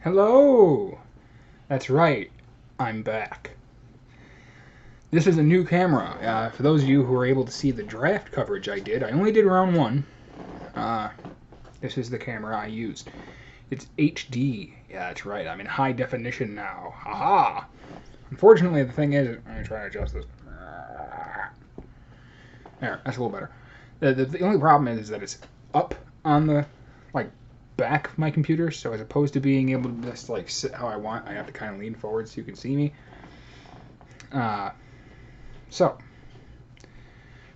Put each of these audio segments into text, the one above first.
Hello! That's right, I'm back. This is a new camera. For those of you who were able to see the draft coverage I did, I only did round one. This is the camera I used. It's HD. Yeah, that's right, I'm in high definition now. Haha! Unfortunately, the thing is, let me try to adjust this. There, that's a little better. The only problem is that it's up on the back of my computer, so as opposed to being able to just sit how I want, I have to kind of lean forward so you can see me. So,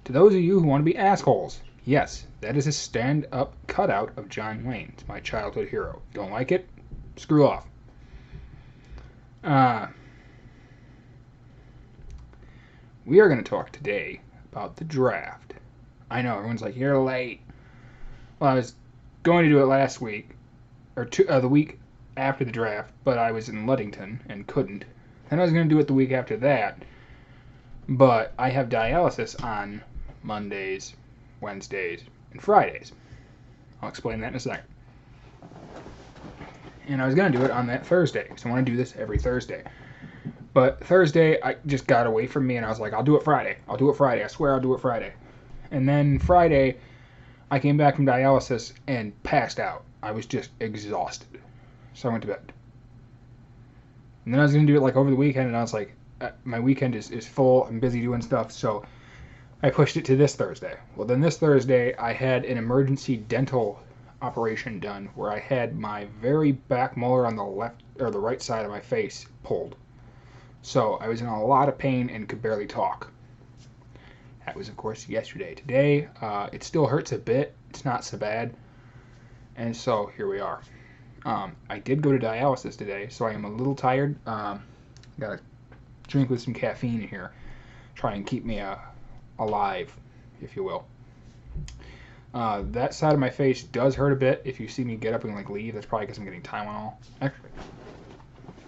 to those of you who want to be assholes, yes, that is a stand-up cutout of John Wayne. It's my childhood hero. If you don't like it, screw off. We are going to talk today about the draft. I know, everyone's like, you're late. Well, I was going to do it last week, or the week after the draft, but I was in Ludington and couldn't. Then I was going to do it the week after that, but I have dialysis on Mondays, Wednesdays, and Fridays. I'll explain that in a second. And I was going to do it on that Thursday, because I want to do this every Thursday. But Thursday, I just got away from me, and I was like, I'll do it Friday. I'll do it Friday. I swear I'll do it Friday. And then Friday, I came back from dialysis and passed out. I was just exhausted. So I went to bed. And then I was going to do it over the weekend, and I was like, my weekend is full. I'm busy doing stuff, so I pushed it to this Thursday. Well, then this Thursday, I had an emergency dental operation done where I had my very back molar on the left or the right side of my face pulled. So I was in a lot of pain and could barely talk. That was, of course, yesterday. Today, it still hurts a bit. It's not so bad. And so here we are. I did go to dialysis today, so I am a little tired. Got to drink with some caffeine in here. Try and keep me alive, if you will. That side of my face does hurt a bit. If you see me get up and leave, that's probably because I'm getting Tylenol. Actually,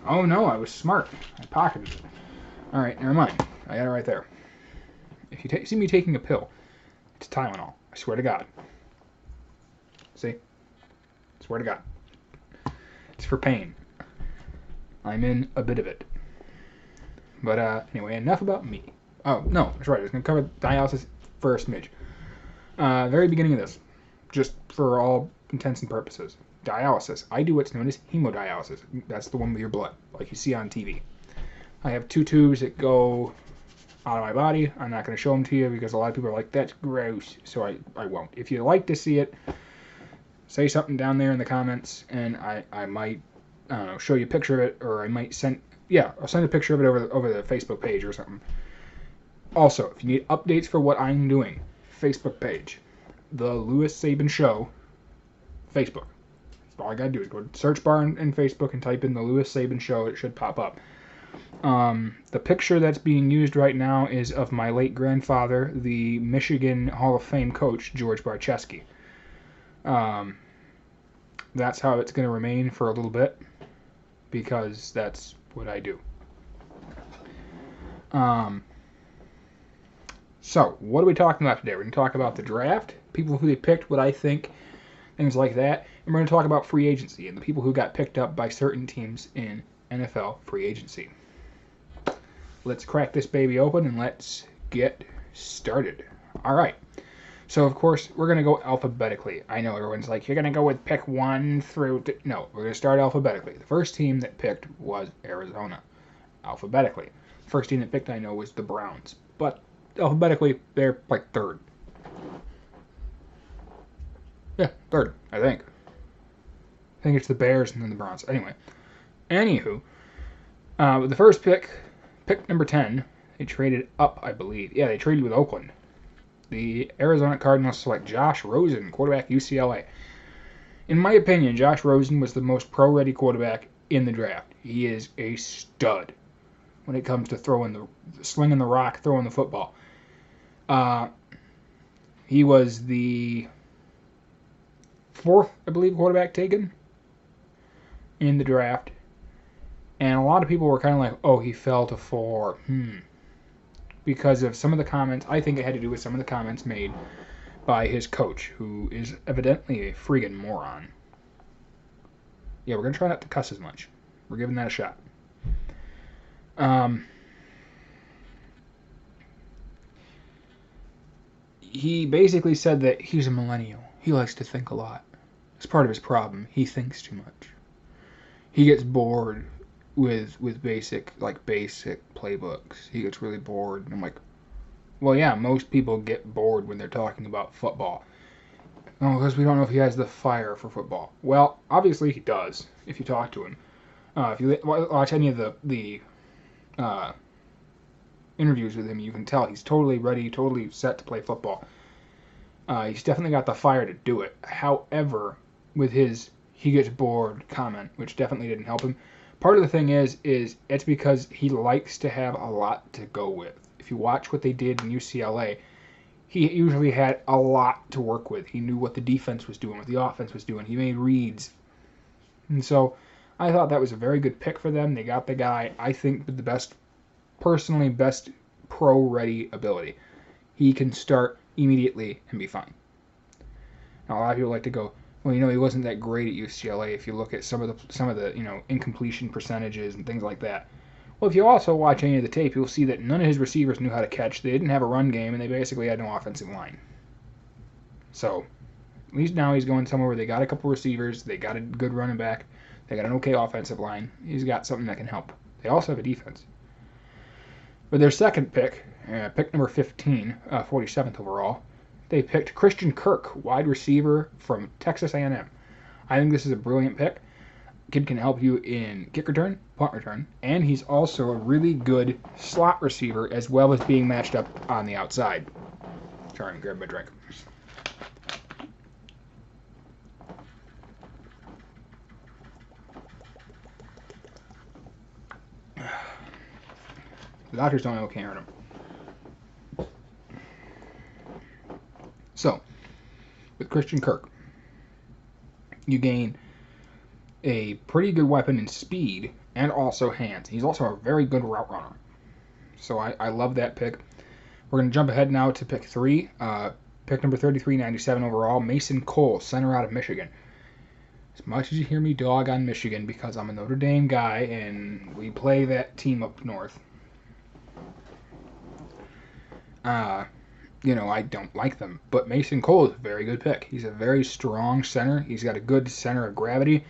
oh no, I was smart. I pocketed it. All right, never mind. I got it right there. If you see me taking a pill, it's Tylenol. I swear to God. See? Swear to God. It's for pain. I'm in a bit of it. But anyway, enough about me. Oh, no, that's right. I was going to cover dialysis for a smidge. Very beginning of this, just for all intents and purposes. Dialysis. I do what's known as hemodialysis. That's the one with your blood, like you see on TV. I have 2 tubes that go out of my body. I'm not going to show them to you because a lot of people are like, that's gross, so I won't. If you'd like to see it, say something down there in the comments, and I might, I don't know, show you a picture of it, or I might I'll send a picture of it over the Facebook page or something. Also, if you need updates for what I'm doing, Facebook page, the Sabin Show, Facebook. That's all I gotta do is go to the search bar in Facebook and type in the Sabin Show. It should pop up. The picture that's being used right now is of my late grandfather, the Michigan Hall of Fame coach, George Barczewski. That's how it's going to remain for a little bit, because that's what I do. So, what are we talking about today? We're going to talk about the draft, people who they picked, what I think, things like that. And we're going to talk about free agency and the people who got picked up by certain teams in NFL free agency. Let's crack this baby open and let's get started. All right. So, of course, we're going to go alphabetically. I know everyone's like, you're going to go with pick 1 through... No, we're going to start alphabetically. The first team that picked was Arizona, alphabetically. The first team that picked, I know, was the Browns. But alphabetically, they're third. Yeah, third, I think. I think it's the Bears and then the Browns. Anywho, the first pick number 10, they traded up, I believe. Yeah, they traded with Oakland. The Arizona Cardinals select Josh Rosen, quarterback, UCLA. In my opinion, Josh Rosen was the most pro-ready quarterback in the draft. He is a stud when it comes to slinging the rock, throwing the football. He was the 4th, I believe, quarterback taken in the draft. And a lot of people were kind of like, oh, he fell to 4. Because of some of the comments. I think it had to do with some of the comments made by his coach, who is evidently a friggin' moron. Yeah, we're going to try not to cuss as much. We're giving that a shot. Um, he basically said that he's a millennial. He likes to think a lot. It's part of his problem. He thinks too much. He gets bored with basic playbooks. He gets really bored. And I'm like, well, yeah, most people get bored when they're talking about football. Oh, because we don't know if he has the fire for football. Well, obviously he does. If you talk to him, if you watch any of the uh, interviews with him, you can tell he's totally ready, totally set to play football. He's definitely got the fire to do it. However, with his he gets bored comment, which definitely didn't help him. Part of the thing is it's because he likes to have a lot to go with. If you watch what they did in UCLA, he usually had a lot to work with. He knew what the defense was doing, what the offense was doing. He made reads. And so I thought that was a very good pick for them. They got the guy, I think, with the best pro-ready ability. He can start immediately and be fine. Now, a lot of people like to go, well, he wasn't that great at UCLA if you look at some of the incompletion percentages and things like that. Well, if you also watch any of the tape, you'll see that none of his receivers knew how to catch. They didn't have a run game, and they basically had no offensive line. So, at least now he's going somewhere where they got a couple receivers, they got a good running back, they got an okay offensive line. He's got something that can help. They also have a defense. With their second pick, pick number 15, 47th overall, they picked Christian Kirk, wide receiver from Texas A&M. I think this is a brilliant pick. Kid can help you in kick return, punt return, and he's also a really good slot receiver as well as being matched up on the outside. Sorry, and grab my drink. The doctors don't know, can't hurt him. So, with Christian Kirk, you gain a pretty good weapon in speed and also hands. He's also a very good route runner. So I love that pick. We're going to jump ahead now to pick 3. Pick number 33, 97 overall, Mason Cole, center out of Michigan. As much as you hear me dog on Michigan because I'm a Notre Dame guy and we play that team up north, I don't like them. But Mason Cole is a very good pick. He's a very strong center. He's got a good center of gravity.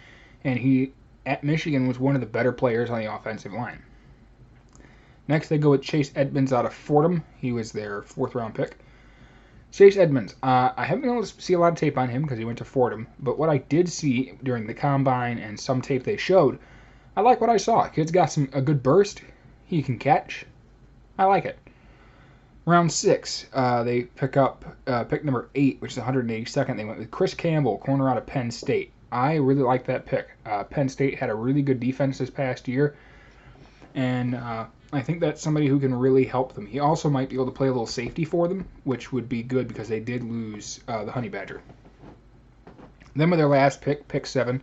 And he, at Michigan, was one of the better players on the offensive line. Next, they go with Chase Edmonds out of Fordham. He was their 4th-round pick. Chase Edmonds, I haven't been able to see a lot of tape on him because he went to Fordham. But what I did see during the combine and some tape they showed, I like what I saw. Kid's got a good burst. He can catch. I like it. Round 6, they pick up pick number 8, which is 182nd. They went with Chris Campbell, corner out of Penn State. I really like that pick. Penn State had a really good defense this past year, and I think that's somebody who can really help them. He also might be able to play a little safety for them, which would be good because they did lose the Honey Badger. Then with their last pick, pick 7,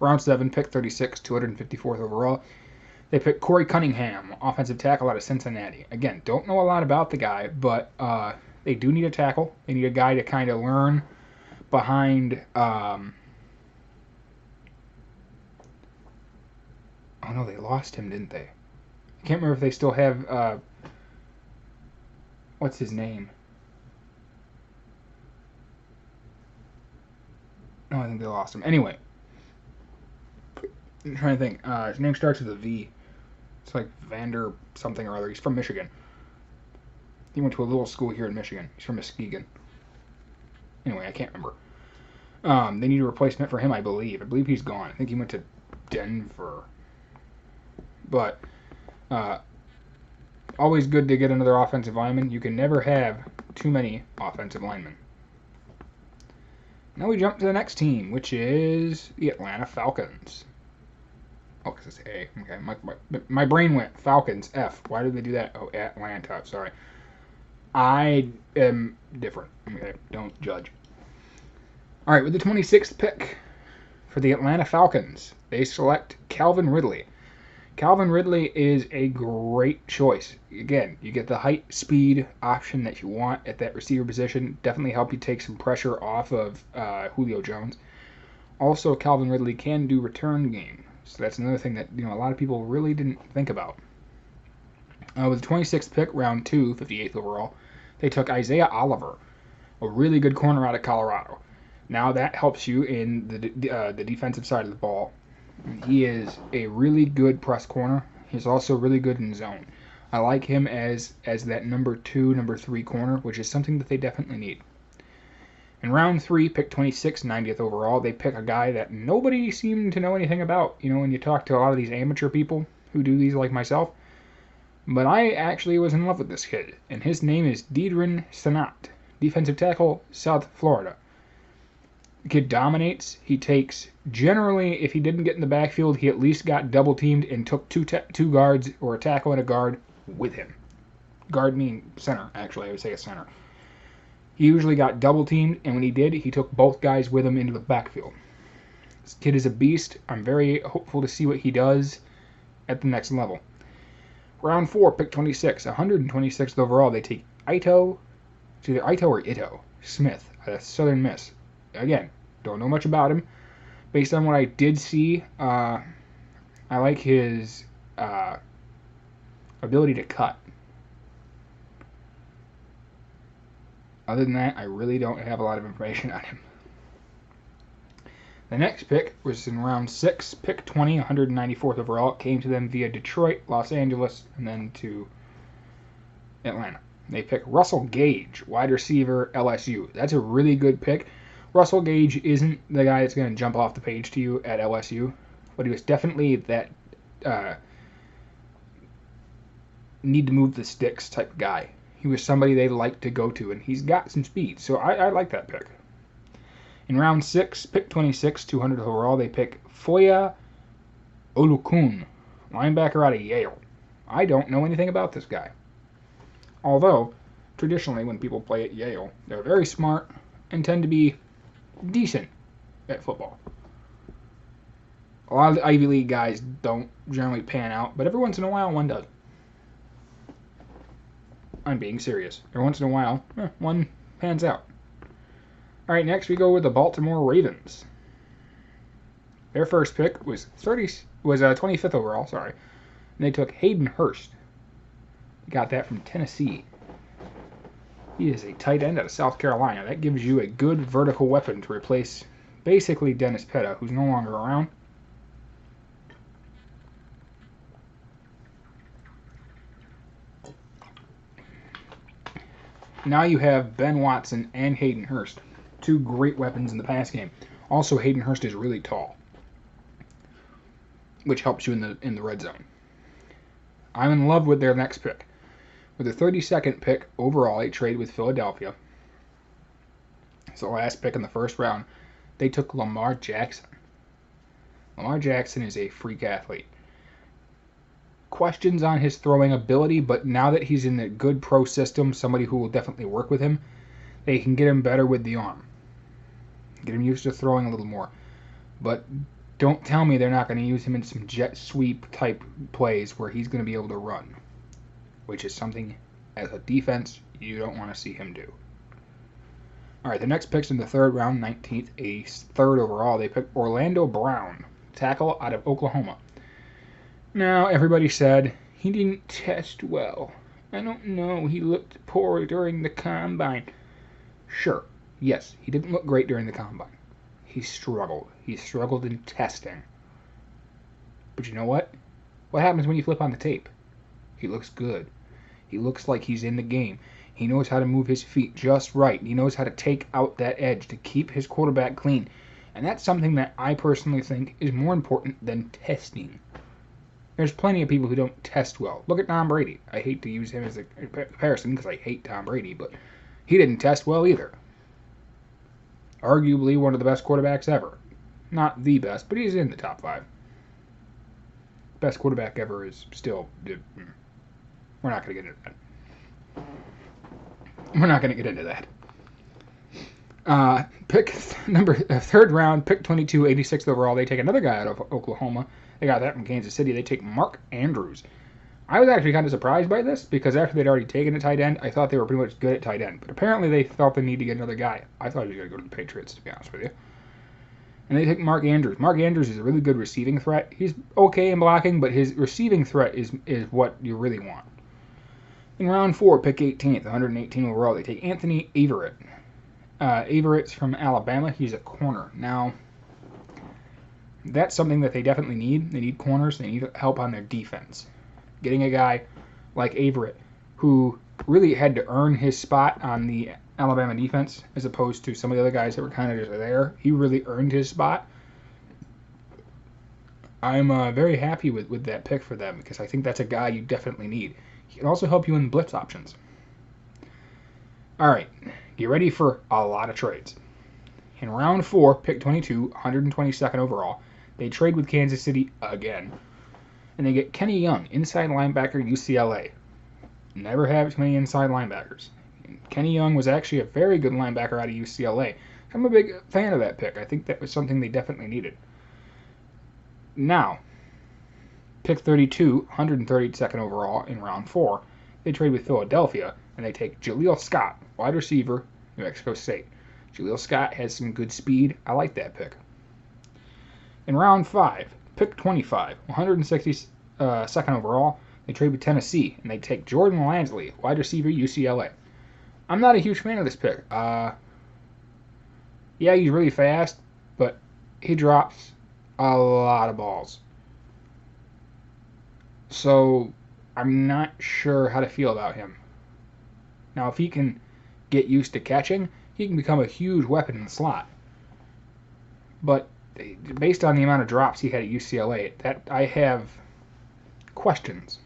round 7, pick 36, 254th overall, they picked Corey Cunningham, offensive tackle out of Cincinnati. Again, don't know a lot about the guy, but they do need a tackle. They need a guy to kind of learn behind... Oh no, they lost him, didn't they? I can't remember if they still have, what's his name? No, I think they lost him. Anyway, I'm trying to think. His name starts with a V. It's like Vander something or other. He's from Michigan. He went to a little school here in Michigan. He's from Muskegon. Anyway, I can't remember. They need a replacement for him, I believe. I believe he's gone. I think he went to Denver. But always good to get another offensive lineman. You can never have too many offensive linemen. Now we jump to the next team, which is the Atlanta Falcons. Oh, because it's A. Okay, my brain went Falcons, F. Why did they do that? Oh, Atlanta. Sorry. I am different. Okay, don't judge. All right, with the 26th pick for the Atlanta Falcons, they select Calvin Ridley. Calvin Ridley is a great choice. Again, you get the height, speed option that you want at that receiver position. Definitely help you take some pressure off of Julio Jones. Also, Calvin Ridley can do return game. So that's another thing that a lot of people really didn't think about. With the 26th pick, round 2, 58th overall, they took Isaiah Oliver, a really good corner out of Colorado. Now that helps you in the defensive side of the ball. He is a really good press corner. He's also really good in zone. I like him as that number 2, number 3 corner, which is something that they definitely need. In round 3, pick 26, 90th overall, they pick a guy that nobody seemed to know anything about. When you talk to a lot of these amateur people who do these like myself. But I actually was in love with this kid, and his name is Deidrin Sanat, defensive tackle, South Florida. The kid dominates. He takes, generally, if he didn't get in the backfield, he at least got double teamed and took two guards or a tackle and a guard with him. Guard meaning center, actually, I would say a center. He usually got double teamed, and when he did, he took both guys with him into the backfield. This kid is a beast. I'm very hopeful to see what he does at the next level. Round 4, pick 26, 126th overall, they take Ito, it's either Ito or Ito Smith, a Southern Miss. Again, don't know much about him. Based on what I did see, I like his ability to cut. Other than that, I really don't have a lot of information on him. The next pick was in round 6, pick 20, 194th overall. It came to them via Detroit, Los Angeles, and then to Atlanta. They pick Russell Gage, wide receiver, LSU. That's a really good pick. Russell Gage isn't the guy that's going to jump off the page to you at LSU, but he was definitely that need to move the sticks type guy. He was somebody they liked to go to, and he's got some speed, so I like that pick. In round 6, pick 26, 200 overall, they pick Foya Olukun, linebacker out of Yale. I don't know anything about this guy. Although, traditionally, when people play at Yale, they're very smart and tend to be decent at football. A lot of the Ivy League guys don't generally pan out, but every once in a while, one does. I'm being serious. Every once in a while, one pans out. All right, next we go with the Baltimore Ravens. Their first pick was 25th overall, sorry. And they took Hayden Hurst. Got that from Tennessee. He is a tight end out of South Carolina. That gives you a good vertical weapon to replace basically Dennis Petta, who's no longer around. Now you have Ben Watson and Hayden Hurst. Two great weapons in the pass game. Also, Hayden Hurst is really tall, which helps you in the red zone. I'm in love with their next pick. With the 32nd pick overall, a trade with Philadelphia. It's the last pick in the first round. They took Lamar Jackson. Lamar Jackson is a freak athlete. Questions on his throwing ability, but now that he's in a good pro system, somebody who will definitely work with him, they can get him better with the arm. Get him used to throwing a little more. But don't tell me they're not going to use him in some jet sweep type plays where he's going to be able to run, which is something as a defense you don't want to see him do. All right, the next pick's in the third round, 19th, a third overall. They picked Orlando Brown, tackle out of Oklahoma. Now, everybody said he didn't test well. I don't know, he looked poor during the combine. Sure, yes, he didn't look great during the combine. He struggled. He struggled in testing. But you know what? What happens when you flip on the tape? He looks good. He looks like he's in the game. He knows how to move his feet just right. He knows how to take out that edge to keep his quarterback clean. And that's something that I personally think is more important than testing. There's plenty of people who don't test well. Look at Tom Brady. I hate to use him as a comparison because I hate Tom Brady, but he didn't test well either. Arguably one of the best quarterbacks ever. Not the best, but he's in the top 5. Best quarterback ever is still... We're not going to get into that. We're not going to get into that. Third round, pick 22, 86th overall. They take another guy out of Oklahoma. They got that from Kansas City. They take Mark Andrews. I was actually kind of surprised by this because after they'd already taken a tight end, I thought they were pretty much good at tight end. But apparently they felt the need to get another guy. I thought he was going to go to the Patriots, to be honest with you. And they take Mark Andrews. Mark Andrews is a really good receiving threat. He's okay in blocking, but his receiving threat is what you really want. In round 4, pick 18th, 118 overall, they take Anthony Averett. Averett's from Alabama. He's a corner. Now, that's something that they definitely need. They need corners. They need help on their defense. Getting a guy like Averett, who really had to earn his spot on the Alabama defense, as opposed to some of the other guys that were kind of just there. He really earned his spot. I'm very happy with that pick for them because I think that's a guy you definitely need. He can also help you in blitz options. All right, get ready for a lot of trades. In round 4, pick 22, 122nd overall, they trade with Kansas City again. And they get Kenny Young, inside linebacker, UCLA. Never have too many inside linebackers. Kenny Young was actually a very good linebacker out of UCLA. I'm a big fan of that pick. I think that was something they definitely needed. Now, pick 32, 132nd overall in round 4, they trade with Philadelphia, and they take Jaleel Scott, wide receiver, New Mexico State. Jaleel Scott has some good speed. I like that pick. In round 5, pick 25, 162nd overall, they trade with Tennessee, and they take Jordan Lansley, wide receiver, UCLA. I'm not a huge fan of this pick. Yeah, he's really fast, but he drops a lot of balls. So I'm not sure how to feel about him. Now, if he can get used to catching, he can become a huge weapon in the slot. But based on the amount of drops he had at UCLA, that I have questions.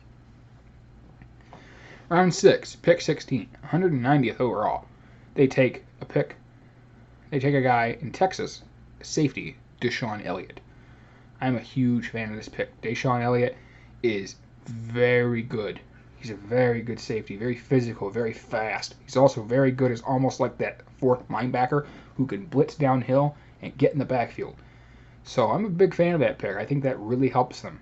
Round 6, pick 16, 190th overall. They take a guy in Texas, safety, Deshaun Elliott. I'm a huge fan of this pick. Deshaun Elliott is very good. He's a very good safety, very physical, very fast. He's also very good as almost like that fourth linebacker who can blitz downhill and get in the backfield. So I'm a big fan of that pick. I think that really helps them.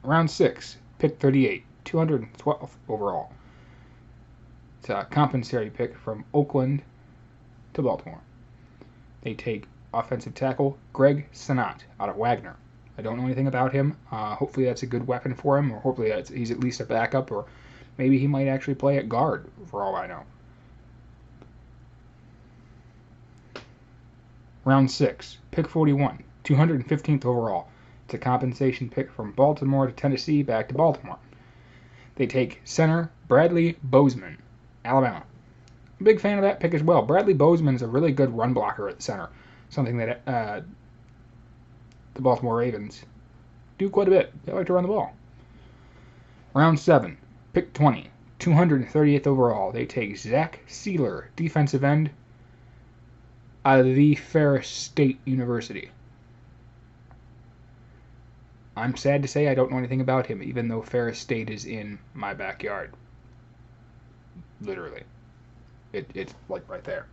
Round 6, pick 38, 212th overall. It's a compensatory pick from Oakland to Baltimore. They take offensive tackle Greg Senat out of Wagner. I don't know anything about him. Hopefully that's a good weapon for him, or hopefully he's at least a backup, or maybe he might actually play at guard, for all I know. Round 6, pick 41, 215th overall. It's a compensation pick from Baltimore to Tennessee, back to Baltimore. They take center Bradley Bozeman, Alabama. I'm a big fan of that pick as well. Bradley Bozeman is a really good run blocker at center, something that the Baltimore Ravens do quite a bit. They like to run the ball. Round 7, pick 20, 230th overall. They take Zach Sealer, defensive end, out of the Ferris State University. I'm sad to say I don't know anything about him, even though Ferris State is in my backyard. Literally. It's like right there.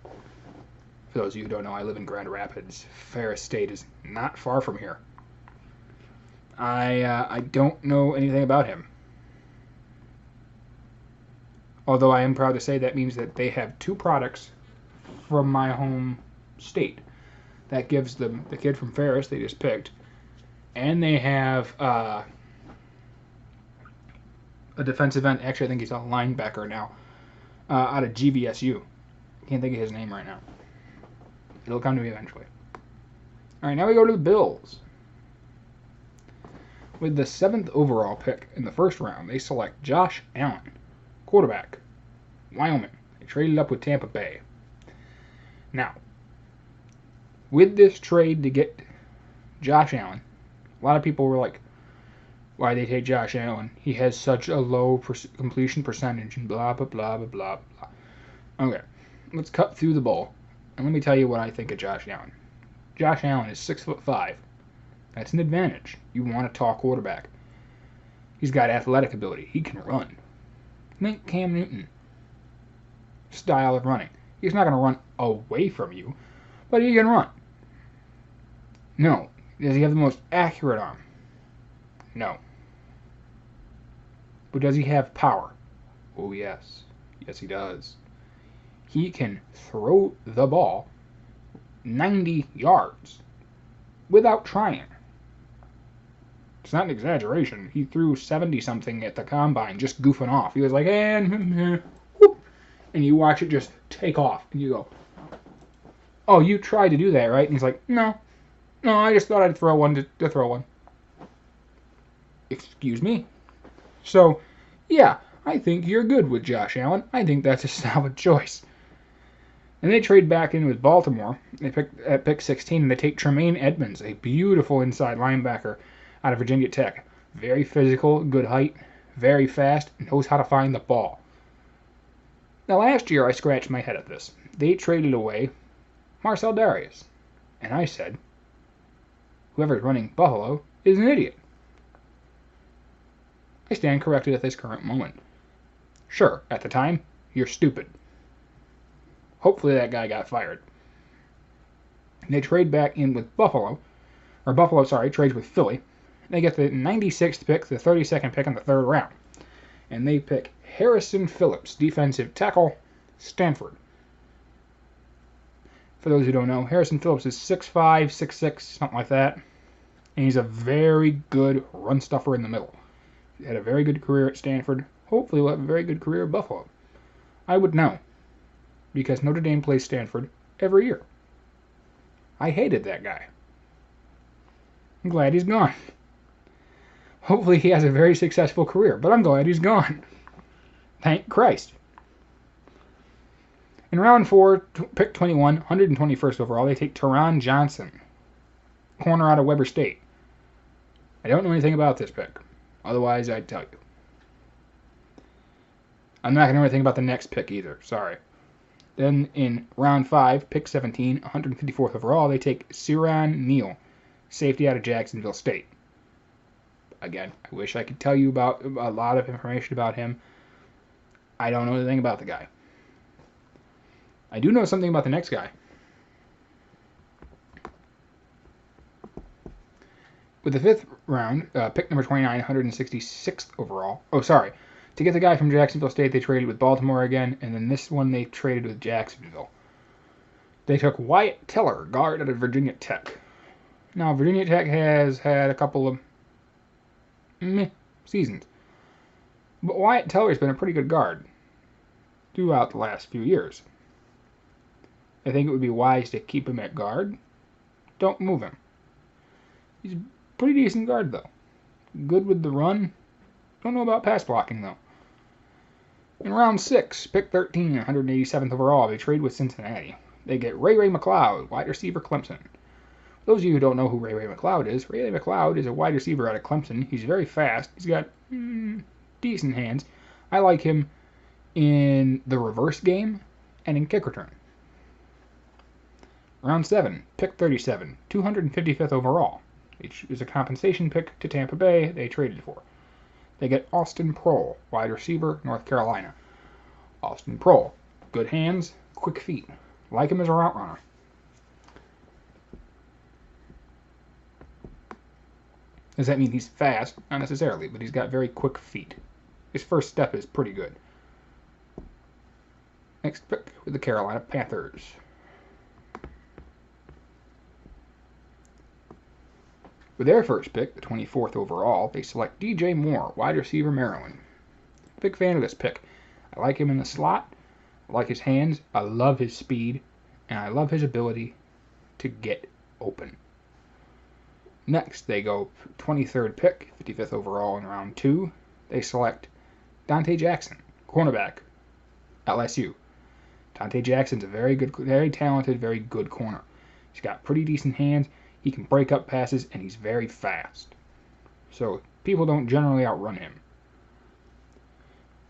For those of you who don't know, I live in Grand Rapids. Ferris State is not far from here. I don't know anything about him. Although I am proud to say that means that they have 2 products from my home state. That gives them the kid from Ferris they just picked. And they have a defensive end. Actually, I think he's a linebacker now. Out of GVSU. Can't think of his name right now. It'll come to me eventually. All right, now we go to the Bills. With the 7th overall pick in the first round, they select Josh Allen, quarterback, Wyoming. They traded up with Tampa Bay. Now, with this trade to get Josh Allen, a lot of people were like, why they take Josh Allen? He has such a low completion percentage and blah, blah, blah, blah, blah, blah. Okay, let's cut through the ball. And let me tell you what I think of Josh Allen. Josh Allen is 6'5". That's an advantage. You want a tall quarterback. He's got athletic ability. He can run. Think Cam Newton style of running. He's not going to run away from you, but he can run. No. Does he have the most accurate arm? No. But does he have power? Oh, yes. Yes, he does. He can throw the ball 90 yards without trying. It's not an exaggeration. He threw 70-something at the combine just goofing off. He was like, and you watch it just take off. And you go, oh, you tried to do that, right? And he's like, no, I just thought I'd throw one to throw one. Excuse me? So, yeah, I think you're good with Josh Allen. I think that's a solid choice. And they trade back in with Baltimore. They pick at pick 16, and they take Tremaine Edmonds, a beautiful inside linebacker out of Virginia Tech. Very physical, good height, very fast, knows how to find the ball. Now, last year I scratched my head at this. They traded away Marcel Darius. And I said, whoever's running Buffalo is an idiot. I stand corrected at this current moment. Sure, at the time, you're stupid. Hopefully that guy got fired. They trade back in with Buffalo trades with Philly. They get the 96th pick, the 32nd pick in the third round. And they pick Harrison Phillips, defensive tackle, Stanford. For those who don't know, Harrison Phillips is 6'5", 6'6", something like that. And he's a very good run stuffer in the middle. He had a very good career at Stanford. Hopefully will have a very good career at Buffalo. I would know, because Notre Dame plays Stanford every year. I hated that guy. I'm glad he's gone. Hopefully he has a very successful career, but I'm glad he's gone. Thank Christ. In round 4, pick 21, 121st overall, they take Teron Johnson, corner out of Weber State. I don't know anything about this pick. Otherwise, I'd tell you. I'm not going to know anything about the next pick either. Sorry. Then in round 5, pick 17, 154th overall, they take Siran Neal, safety out of Jacksonville State. Again, I wish I could tell you about a lot of information about him. I don't know anything about the guy. I do know something about the next guy. With the 5th round, pick number 29, 166th overall. Oh, sorry. To get the guy from Jacksonville State, they traded with Baltimore again, and then this one they traded with Jacksonville. They took Wyatt Teller, guard out of Virginia Tech. Now, Virginia Tech has had a couple of seasons. But Wyatt Teller's been a pretty good guard throughout the last few years. I think it would be wise to keep him at guard. Don't move him. He's a pretty decent guard, though. Good with the run. Don't know about pass blocking, though. In round 6, pick 13, 187th overall, they trade with Cincinnati. They get Ray McLeod, wide receiver, Clemson. Those of you who don't know who Ray McLeod is, Ray McLeod is a wide receiver out of Clemson. He's very fast. He's got decent hands. I like him in the reverse game and in kick return. Round 7, pick 37, 255th overall. Which is a compensation pick to Tampa Bay they traded for. They get Austin Prohl, wide receiver, North Carolina. Austin Prohl, good hands, quick feet. Like him as a route runner. Does that mean he's fast? Not necessarily, but he's got very quick feet. His first step is pretty good. Next pick with the Carolina Panthers. With their first pick, the 24th overall, they select DJ Moore, wide receiver, Maryland. Big fan of this pick. I like him in the slot. I like his hands. I love his speed. And I love his ability to get open. Next, they go 23rd pick, 55th overall in round 2. They select Dante Jackson, cornerback, LSU. Dante Jackson's a very good, very talented, very good corner. He's got pretty decent hands. He can break up passes, and he's very fast. So people don't generally outrun him.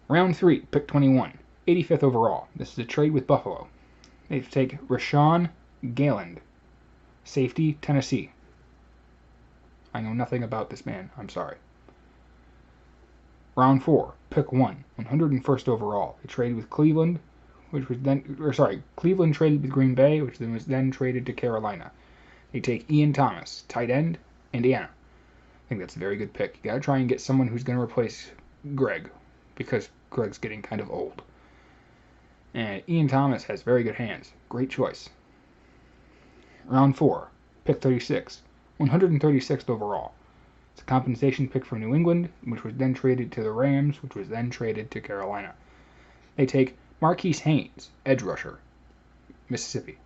Round 3, pick 21, 85th overall. This is a trade with Buffalo. They take Rashawn Gayland, safety, Tennessee. I know nothing about this man. I'm sorry. Round 4, pick 1, 101st overall. They traded with Cleveland, Cleveland traded with Green Bay, which was then traded to Carolina. They take Ian Thomas, tight end, Indiana. I think that's a very good pick. You got to try and get someone who's going to replace Greg, because Greg's getting kind of old. And Ian Thomas has very good hands. Great choice. Round 4, pick 36, 136th overall. It's a compensation pick from New England, which was then traded to the Rams, which was then traded to Carolina. They take Marquise Haynes, edge rusher, Mississippi,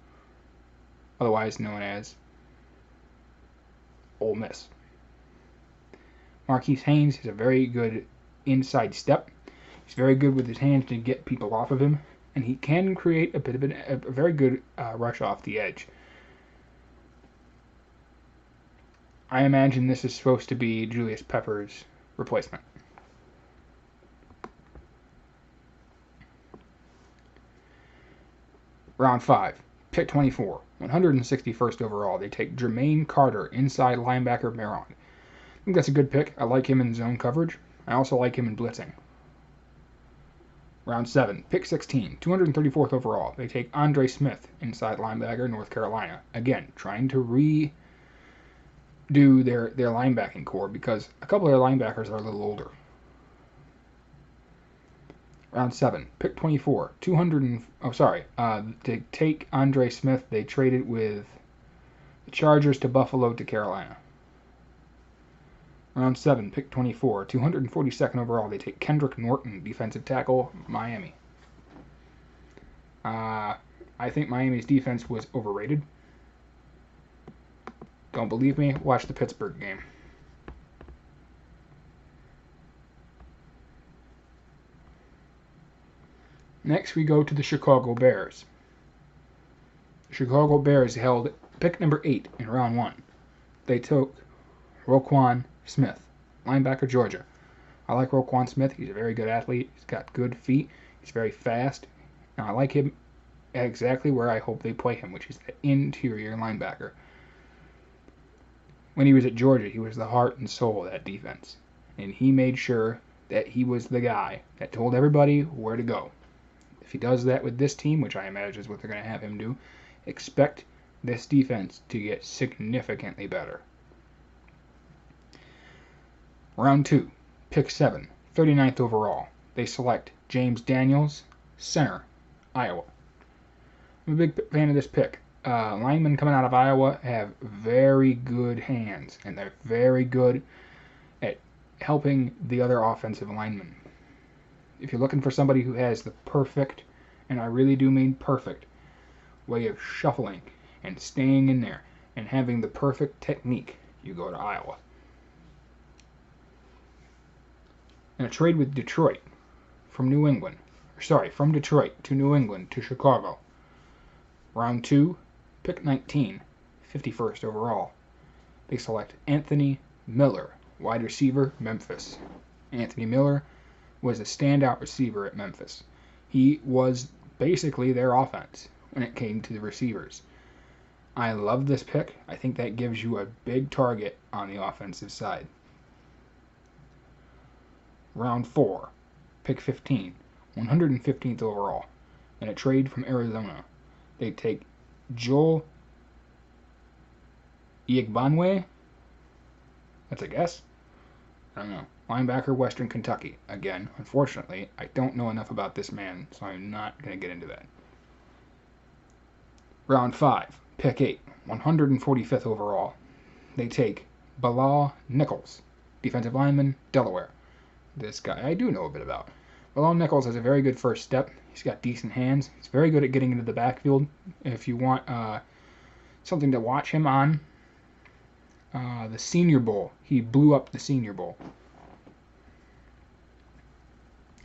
otherwise known as Ole Miss. Marquise Haynes has a very good inside step. He's very good with his hands to get people off of him, and he can create a bit of a very good rush off the edge. I imagine this is supposed to be Julius Pepper's replacement. Round 5, pick 24, 161st overall. They take Jermaine Carter, inside linebacker, Maryland. I think that's a good pick. I like him in zone coverage. I also like him in blitzing. Round 7, pick 16, 234th overall. They take Andre Smith, inside linebacker, North Carolina. Again, trying to redo their linebacking core because a couple of their linebackers are a little older. Round 7, pick 24, to take Andre Smith, they traded with the Chargers to Buffalo to Carolina. Round 7, pick 24, 242nd overall. They take Kendrick Norton, defensive tackle, Miami. I think Miami's defense was overrated. Don't believe me? Watch the Pittsburgh game. Next, we go to the Chicago Bears. The Chicago Bears held pick number 8 in round 1. They took Roquan Smith, linebacker, Georgia. I like Roquan Smith. He's a very good athlete. He's got good feet. He's very fast. And I like him exactly where I hope they play him, which is the interior linebacker. When he was at Georgia, he was the heart and soul of that defense. And he made sure that he was the guy that told everybody where to go. If he does that with this team, which I imagine is what they're going to have him do, expect this defense to get significantly better. Round 2, pick 7, 39th overall. They select James Daniels, center, Iowa. I'm a big fan of this pick. Linemen coming out of Iowa have very good hands, and they're very good at helping the other offensive linemen. If you're looking for somebody who has the perfect, and I really do mean perfect, way of shuffling and staying in there and having the perfect technique, you go to Iowa. In a trade with Detroit from Detroit to New England to Chicago. Round 2, pick 19, 51st overall. They select Anthony Miller, wide receiver, Memphis. Anthony Miller was a standout receiver at Memphis. He was basically their offense when it came to the receivers. I love this pick. I think that gives you a big target on the offensive side. Round 4, pick 15, 115th overall. In a trade from Arizona, they take Joel Igbonwe. That's a guess. I don't know. Linebacker, Western Kentucky. Again, unfortunately, I don't know enough about this man, so I'm not going to get into that. Round 5, pick 8, 145th overall. They take Bilal Nichols, defensive lineman, Delaware. This guy I do know a bit about. Bilal Nichols has a very good first step. He's got decent hands. He's very good at getting into the backfield. If you want something to watch him on, the Senior Bowl. He blew up the Senior Bowl.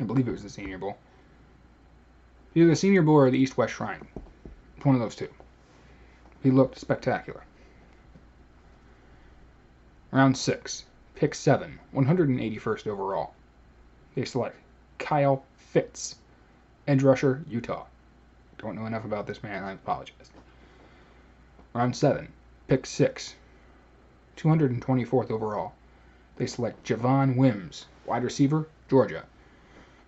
I believe it was the Senior Bowl. Either the Senior Bowl or the East-West Shrine. It's one of those two. He looked spectacular. Round 6, pick 7, 181st overall. They select Kyle Fitz, edge rusher, Utah. Don't know enough about this man, I apologize. Round 7, pick 6, 224th overall. They select Javon Wims, wide receiver, Georgia.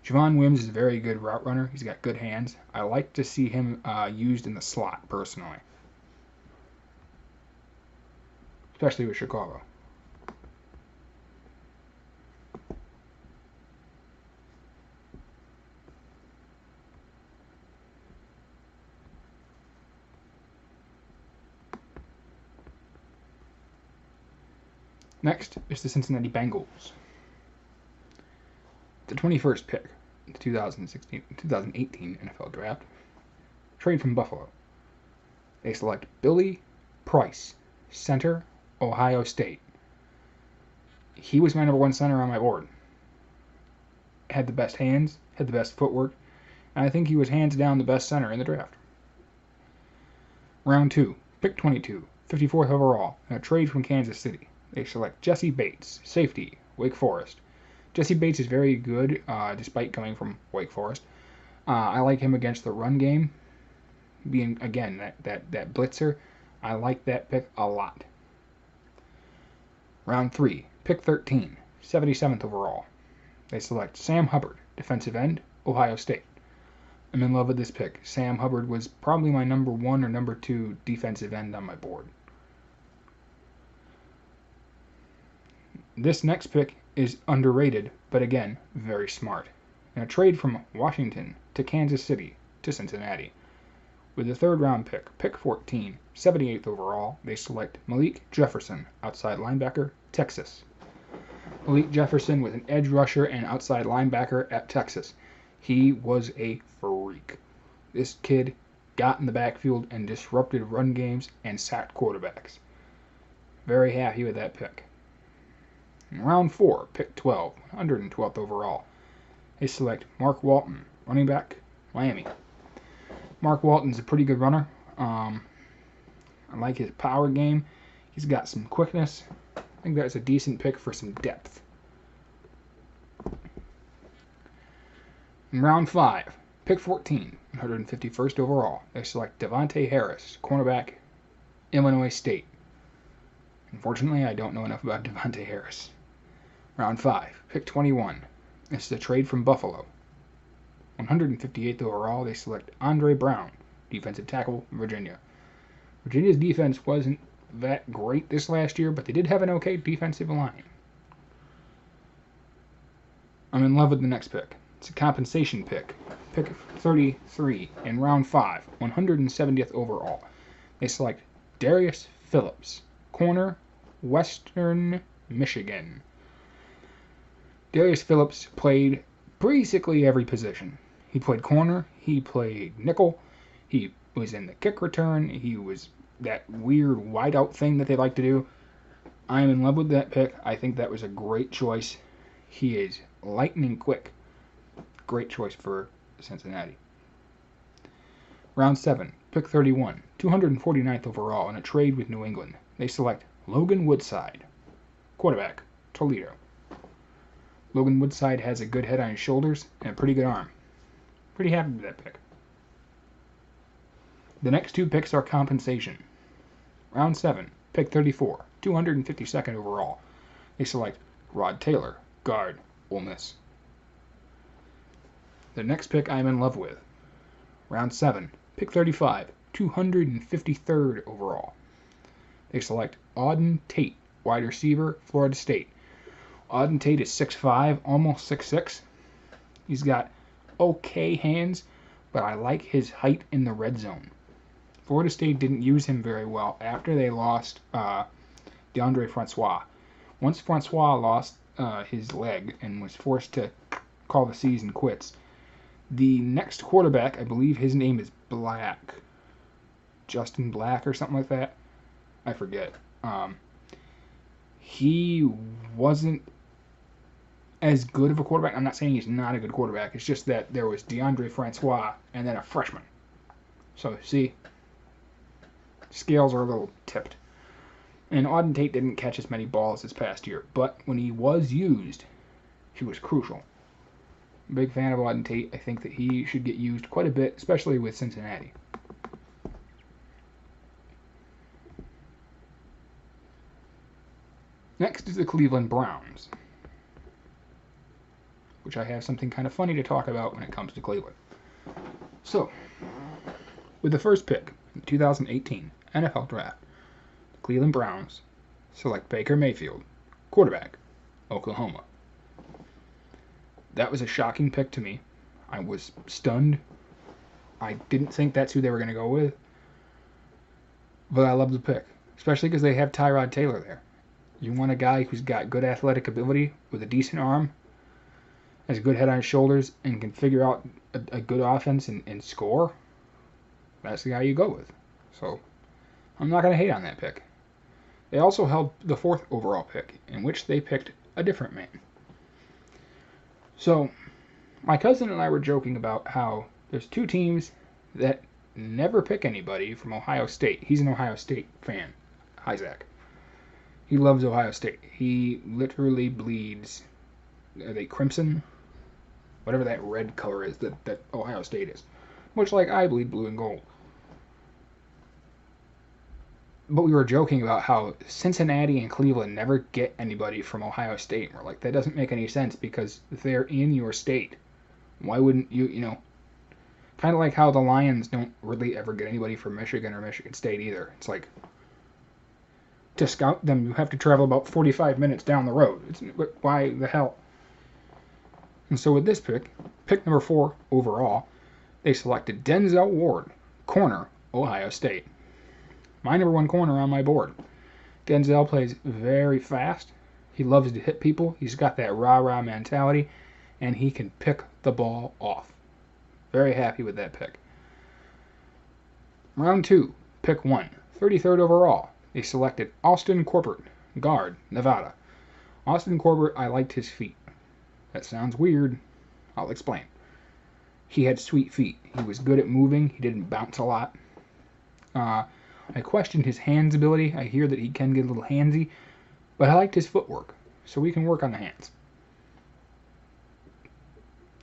Javon Wims is a very good route runner. He's got good hands. I like to see him used in the slot, personally. Especially with Chicago. Next is the Cincinnati Bengals. The 21st pick in the 2018 NFL Draft. Trade from Buffalo. They select Billy Price, center, Ohio State. He was my number one center on my board. Had the best hands, had the best footwork, and I think he was hands down the best center in the draft. Round 2, pick 22, 54th overall, in a trade from Kansas City. They select Jesse Bates, safety, Wake Forest. Jesse Bates is very good, despite coming from Wake Forest. I like him against the run game. Being, again, that blitzer, I like that pick a lot. Round 3, pick 13, 77th overall. They select Sam Hubbard, defensive end, Ohio State. I'm in love with this pick. Sam Hubbard was probably my number 1 or number 2 defensive end on my board. This next pick is underrated, but again, very smart. In a trade from Washington to Kansas City to Cincinnati. With the third round pick 14, 78th overall, they select Malik Jefferson, outside linebacker, Texas. Malik Jefferson was an edge rusher and outside linebacker at Texas. He was a freak. This kid got in the backfield and disrupted run games and sacked quarterbacks. Very happy with that pick. In round 4, pick 12, 112th overall, they select Mark Walton, running back, Miami. Mark Walton's a pretty good runner. I like his power game. He's got some quickness. I think that's a decent pick for some depth. In round 5, pick 14, 151st overall, they select Devontae Harris, cornerback, Illinois State. Unfortunately, I don't know enough about Devontae Harris. Round 5, pick 21. This is a trade from Buffalo. 158th overall, they select Andre Brown, defensive tackle, Virginia. Virginia's defense wasn't that great this last year, but they did have an okay defensive line. I'm in love with the next pick. It's a compensation pick. Pick 33 in round 5, 170th overall. They select Darius Phillips, corner, Western Michigan. Darius Phillips played basically every position. He played corner, he played nickel, he was in the kick return, he was that weird wideout thing that they like to do. I am in love with that pick. I think that was a great choice. He is lightning quick. Great choice for Cincinnati. Round 7, pick 31, 249th overall in a trade with New England. They select Logan Woodside, quarterback, Toledo. Logan Woodside has a good head on his shoulders and a pretty good arm. Pretty happy with that pick. The next 2 picks are compensation. Round 7, pick 34, 252nd overall. They select Rod Taylor, guard, Ole Miss. The next pick I'm in love with. Round 7, pick 35, 253rd overall. They select Auden Tate, wide receiver, Florida State. Auden Tate is 6'5", almost 6'6". He's got okay hands, but I like his height in the red zone. Florida State didn't use him very well after they lost DeAndre Francois. Once Francois lost his leg and was forced to call the season quits, the next quarterback, I believe his name is Black. Justin Black or something like that. I forget. He wasn't as good of a quarterback. I'm not saying he's not a good quarterback. It's just that there was DeAndre Francois and then a freshman. So, see, scales are a little tipped. And Auden Tate didn't catch as many balls this past year, but when he was used, he was crucial. Big fan of Auden Tate. I think that he should get used quite a bit, especially with Cincinnati. Next is the Cleveland Browns, which I have something kind of funny to talk about when it comes to Cleveland. So, with the first pick in the 2018 NFL Draft, the Cleveland Browns select Baker Mayfield, quarterback, Oklahoma. That was a shocking pick to me. I was stunned. I didn't think that's who they were going to go with. But I love the pick, especially because they have Tyrod Taylor there. You want a guy who's got good athletic ability with a decent arm, has a good head on his shoulders, and can figure out a good offense and score. That's the guy you go with. So I'm not going to hate on that pick. They also held the 4th overall pick, in which they picked a different man. So my cousin and I were joking about how there's 2 teams that never pick anybody from Ohio State. He's an Ohio State fan, Isaac. He loves Ohio State. He literally bleeds, are they crimson? Whatever that red color is that Ohio State is. Much like I bleed blue and gold. But we were joking about how Cincinnati and Cleveland never get anybody from Ohio State. We're like, that doesn't make any sense because they're in your state. Why wouldn't you, kind of like how the Lions don't really ever get anybody from Michigan or Michigan State either. It's like, to scout them, you have to travel about 45 minutes down the road. Why the hell? And so with this pick number 4 overall, they selected Denzel Ward, corner, Ohio State. My number 1 corner on my board. Denzel plays very fast. He loves to hit people. He's got that rah-rah mentality, and he can pick the ball off. Very happy with that pick. Round 2, pick 1, 33rd overall. They selected Austin Corbett, guard, Nevada. Austin Corbett, I liked his feet. That sounds weird. I'll explain. He had sweet feet. He was good at moving. He didn't bounce a lot. I questioned his hands ability. I hear that he can get a little handsy, but I liked his footwork, so we can work on the hands.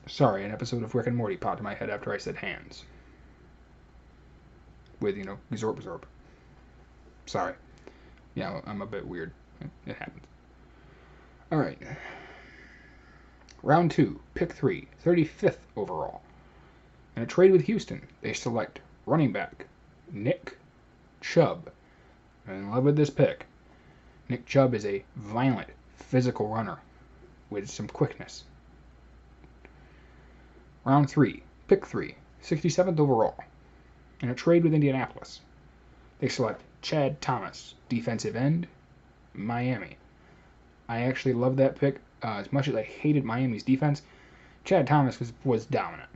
Sorry, an episode of Rick and Morty popped in my head after I said hands. With, Zorb. Sorry. Yeah, I'm a bit weird. It happens. Alright. Round 2, pick 3, 35th overall. In a trade with Houston, they select running back Nick Chubb. I'm in love with this pick. Nick Chubb is a violent, physical runner with some quickness. Round 3, pick 3, 67th overall. In a trade with Indianapolis, they select Chad Thomas, defensive end, Miami. I actually love that pick. As much as I hated Miami's defense, Chad Thomas was dominant.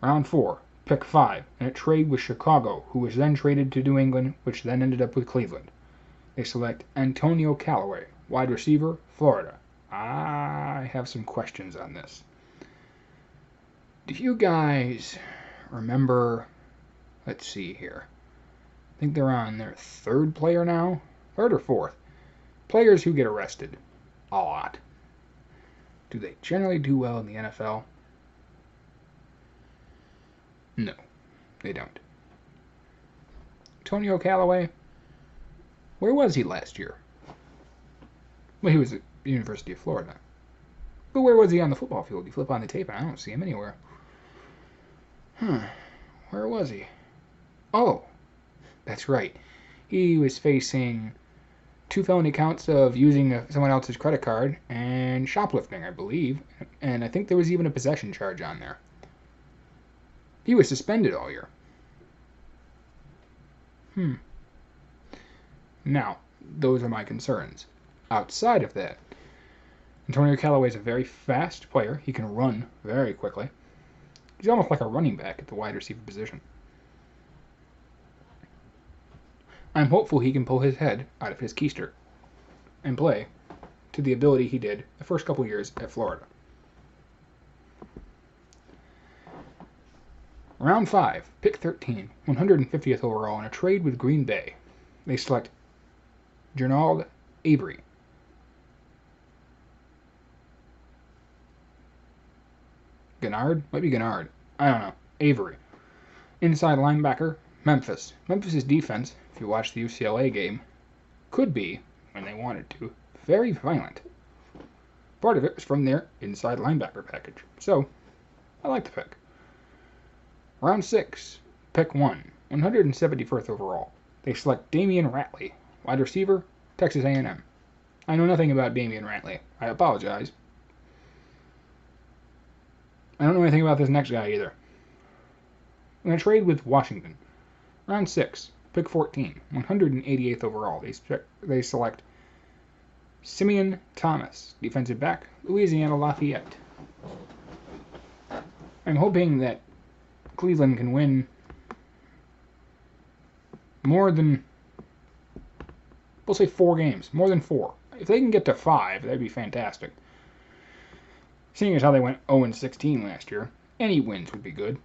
Round 4, pick 5, in a trade with Chicago, who was then traded to New England, which then ended up with Cleveland. They select Antonio Callaway, wide receiver, Florida. I have some questions on this. Do you guys remember, let's see here, I think they're on their 3rd player now, 3rd or 4th, players who get arrested a lot. Do they generally do well in the NFL? No, they don't. Antonio Callaway, where was he last year? Well, he was at the University of Florida. But where was he on the football field? You flip on the tape and I don't see him anywhere. Where was he? Oh, that's right. He was facing 2 felony counts of using someone else's credit card and shoplifting, I believe. And I think there was even a possession charge on there. He was suspended all year. Now, those are my concerns. Outside of that, Antonio Callaway is a very fast player. He can run very quickly. He's almost like a running back at the wide receiver position. I'm hopeful he can pull his head out of his keister and play to the ability he did the first couple years at Florida. Round 5, pick 13, 150th overall in a trade with Green Bay. They select Gernald Avery. Gennard? Might be Gennard. I don't know. Avery. Inside linebacker, Memphis. Memphis's defense, if you watch the UCLA game, could be, when they wanted to, very violent. Part of it was from their inside linebacker package. So, I like the pick. Round 6, pick 1, 171st overall. They select Damian Ratley, wide receiver, Texas A&M. I know nothing about Damian Ratley. I apologize. I don't know anything about this next guy either. I'm going to trade with Washington. Round 6, Pick 14, 188th overall. They select Simeon Thomas, defensive back, Louisiana Lafayette. I'm hoping that Cleveland can win more than, we'll say 4 games, more than 4. If they can get to 5, that'd be fantastic. Seeing as how they went 0-16 last year, any wins would be good.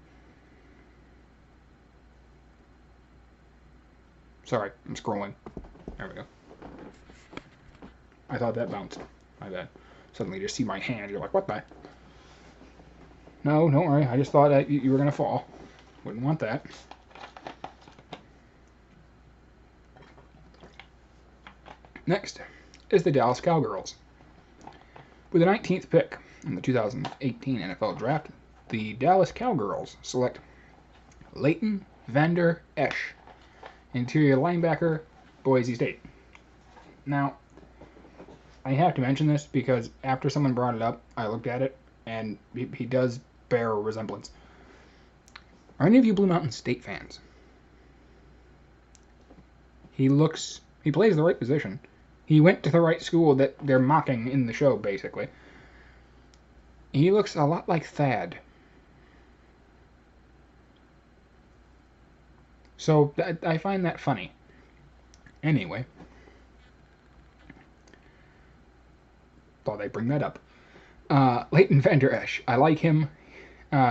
Sorry, I'm scrolling. There we go. I thought that bounced. My bad. Suddenly you just see my hand. You're like, what the? No, don't worry. I just thought that you were going to fall. Wouldn't want that. Next is the Dallas Cowgirls. With the 19th pick in the 2018 NFL Draft, the Dallas Cowgirls select Leighton Vander Esch, interior linebacker, Boise State. Now, I have to mention this because after someone brought it up, I looked at it, and he does bear a resemblance. Are any of you Blue Mountain State fans? He plays the right position. He went to the right school that they're mocking in the show, basically. He looks a lot like Thad. So I find that funny. Anyway. Thought I'd bring that up. Leighton Vander Esch. I like him.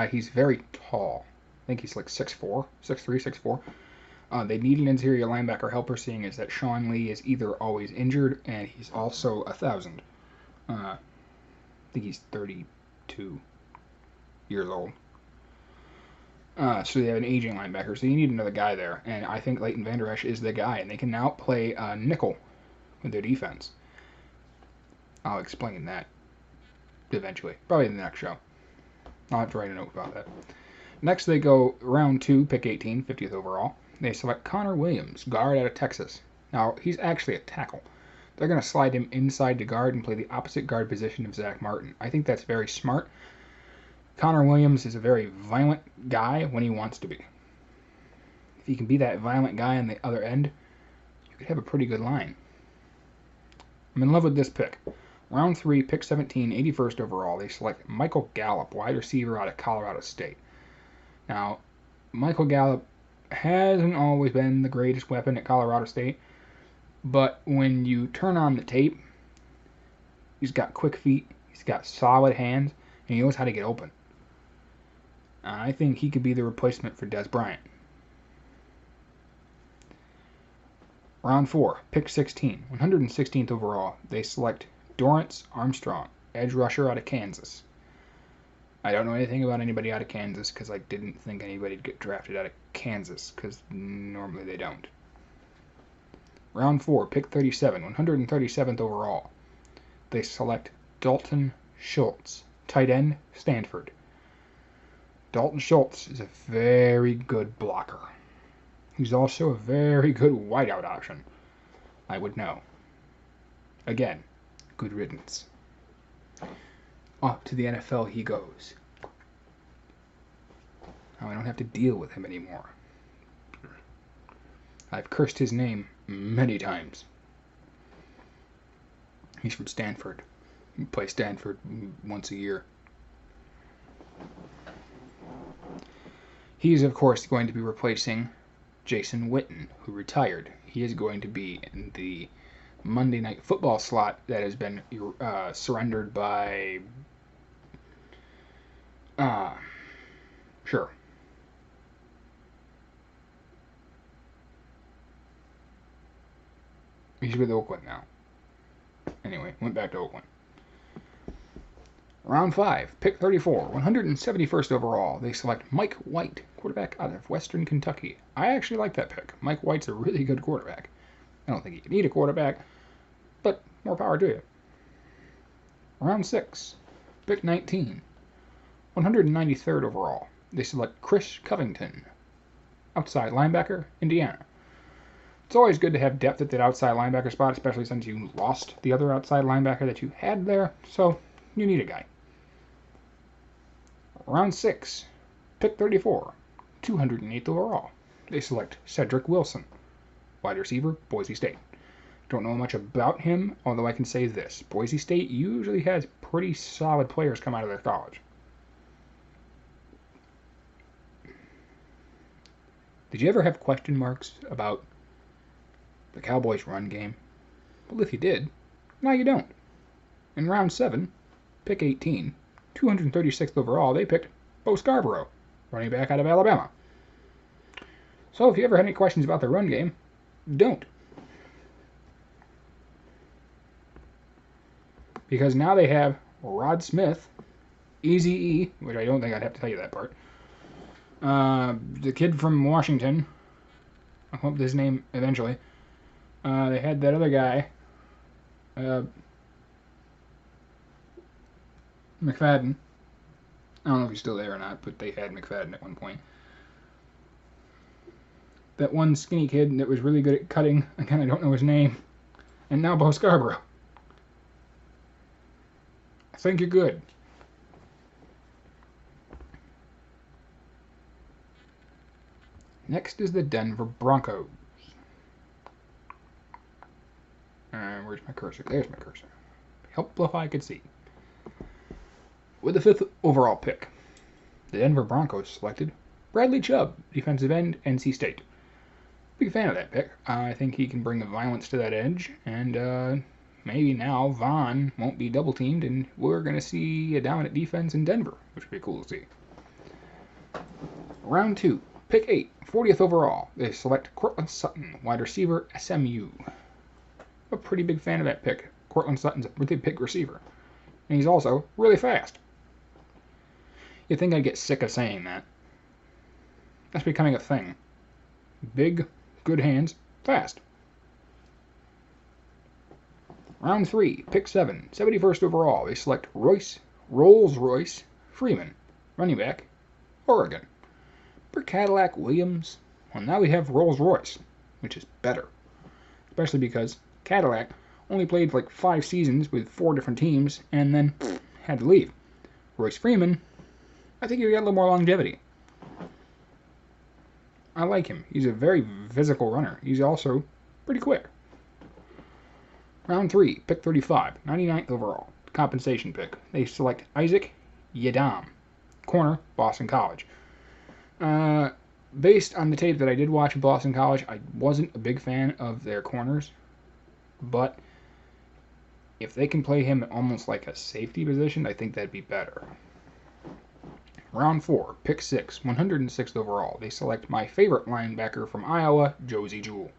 He's very tall. I think he's like 6'4", 6'3", 6'4". They need an interior linebacker helper, seeing as that Sean Lee is either always injured and he's also 1,000. I think he's 32 years old. So they have an aging linebacker, so you need another guy there. And I think Leighton Vander Esch is the guy, and they can now play nickel with their defense. I'll explain that eventually, probably in the next show. I'll have to write a note about that. Next, they go round 2, pick 18, 50th overall. They select Connor Williams, guard out of Texas. Now, he's actually a tackle. They're going to slide him inside to guard and play the opposite guard position of Zach Martin. I think that's very smart. Connor Williams is a very violent guy when he wants to be. If he can be that violent guy on the other end, you could have a pretty good line. I'm in love with this pick. Round 3, pick 17, 81st overall. They select Michael Gallup, wide receiver out of Colorado State. Now, Michael Gallup hasn't always been the greatest weapon at Colorado State, but when you turn on the tape, he's got quick feet, he's got solid hands, and he knows how to get open. I think he could be the replacement for Des Bryant. Round 4, pick 16, 116th overall. They select Dorrance Armstrong, edge rusher out of Kansas. I don't know anything about anybody out of Kansas because I didn't think anybody'd get drafted out of Kansas because normally they don't. Round 4, pick 37, 137th overall. They select Dalton Schultz, tight end, Stanford. Dalton Schultz is a very good blocker. He's also a very good wideout option. I would know. Again, good riddance. Off to the NFL he goes. Now I don't have to deal with him anymore. I've cursed his name many times. He's from Stanford. We play Stanford once a year. He's, of course, going to be replacing Jason Witten, who retired. He is going to be in the Monday Night Football slot that has been surrendered by... Sure. He's with Oakland now. Anyway, went back to Oakland. Round 5, pick 34, 171st overall. They select Mike White, quarterback out of Western Kentucky. I actually like that pick. Mike White's a really good quarterback. I don't think you need a quarterback, but more power to you. Round 6, pick 19, 193rd overall. They select Chris Covington, outside linebacker, Indiana. It's always good to have depth at that outside linebacker spot, especially since you lost the other outside linebacker that you had there, so you need a guy. Round 6, pick 34, 208th overall. They select Cedric Wilson, wide receiver, Boise State. Don't know much about him, although I can say this. Boise State usually has pretty solid players come out of their college. Did you ever have question marks about the Cowboys' run game? Well, if you did, now you don't. In round 7, pick 18, 236th overall, they picked Bo Scarborough, running back out of Alabama. So if you ever had any questions about the run game, don't. Because now they have Rod Smith, Eazy-E, which I don't think I'd have to tell you that part. The kid from Washington, I'll come up with his name eventually. They had that other guy, McFadden. I don't know if he's still there or not, but they had McFadden at one point. That one skinny kid that was really good at cutting, again, I don't know his name. And now Bo Scarborough. I think you're good. Next is the Denver Broncos. Where's my cursor? There's my cursor. Helpful if I could see. With the 5th overall pick, the Denver Broncos selected Bradley Chubb, defensive end, NC State. Big fan of that pick. I think he can bring the violence to that edge, and maybe now Vaughn won't be double teamed, and we're going to see a dominant defense in Denver, which would be cool to see. Round 2, pick 8, 40th overall. They select Cortland Sutton, wide receiver, SMU. A pretty big fan of that pick. Cortland Sutton's a really big receiver, and he's also really fast. You'd think I'd get sick of saying that. That's becoming a thing. Big, good hands, fast. Round 3, pick 7, 71st overall. They select Rolls-Royce Freeman, running back, Oregon. For Cadillac Williams, well, now we have Rolls-Royce, which is better. Especially because Cadillac only played like 5 seasons with 4 different teams and then had to leave. Royce Freeman, I think he got a little more longevity. I like him. He's a very physical runner. He's also pretty quick. Round 3, pick 35, 99th overall. Compensation pick. They select Isaac Yiadom, corner, Boston College. Based on the tape that I did watch at Boston College, I wasn't a big fan of their corners, but if they can play him almost like a safety position, I think that'd be better. Round 4, pick 6, 106th overall. They select my favorite linebacker from Iowa, Josey Jewell.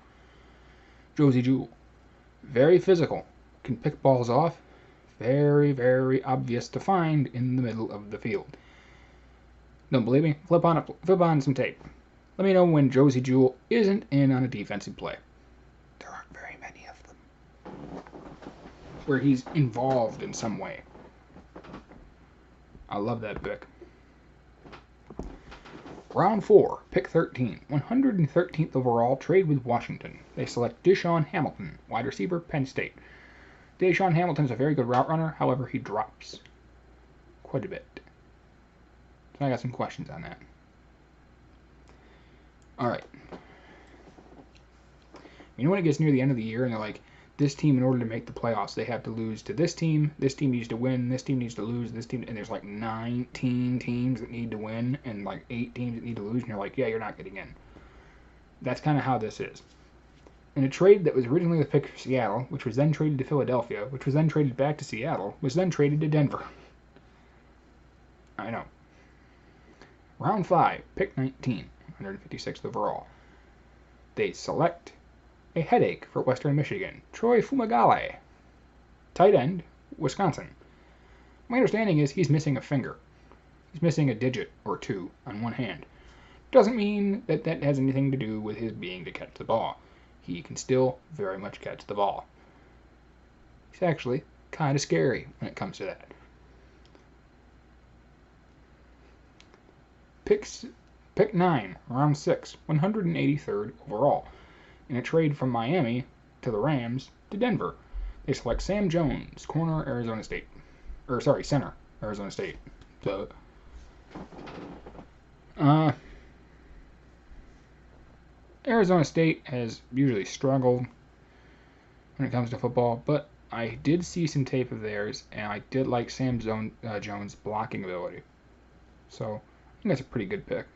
Josey Jewell, very physical, can pick balls off, very, very obvious to find in the middle of the field. Don't believe me? Flip on some tape. Let me know when Josey Jewell isn't in on a defensive play. There aren't very many of them. Where he's involved in some way. I love that pick. Round 4, pick 13, 113th overall, trade with Washington. They select Deshaun Hamilton, wide receiver, Penn State. Deshaun Hamilton's a very good route runner, however, he drops quite a bit. So I got some questions on that. Alright. You know when it gets near the end of the year and they're like, this team, in order to make the playoffs, they have to lose to this team needs to win, this team needs to lose, this team, and there's like 19 teams that need to win and like 8 teams that need to lose, and you're like, yeah, you're not getting in. That's kind of how this is. In a trade that was originally the pick for Seattle, which was then traded to Philadelphia, which was then traded back to Seattle, was then traded to Denver. I know. Round 5, pick 19, 156th overall. They select a headache for Western Michigan, Troy Fumagalli, tight end, Wisconsin. My understanding is he's missing a finger. He's missing a digit or 2 on one hand. Doesn't mean that that has anything to do with his being to catch the ball. He can still very much catch the ball. He's actually kind of scary when it comes to that. Pick 9, round 6, 183rd overall. In a trade from Miami to the Rams to Denver, they select Sam Jones, corner, Arizona State. Center, Arizona State. Arizona State has usually struggled when it comes to football, but I did see some tape of theirs, and I did like Sam Jones' blocking ability. So I think that's a pretty good pick.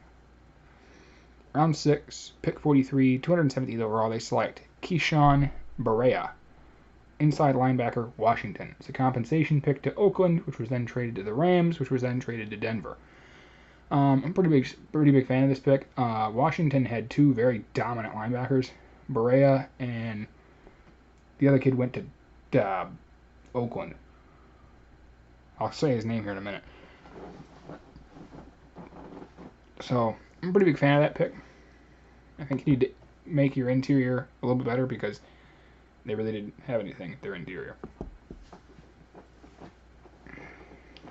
Round 6, pick 43, 217th overall, they select Keyshawn Barea, inside linebacker, Washington. It's a compensation pick to Oakland, which was then traded to the Rams, which was then traded to Denver. I'm a pretty big fan of this pick. Washington had two very dominant linebackers, Barea, and the other kid went to Oakland. I'll say his name here in a minute. So I'm a pretty big fan of that pick. I think you need to make your interior a little bit better because they really didn't have anything at their interior.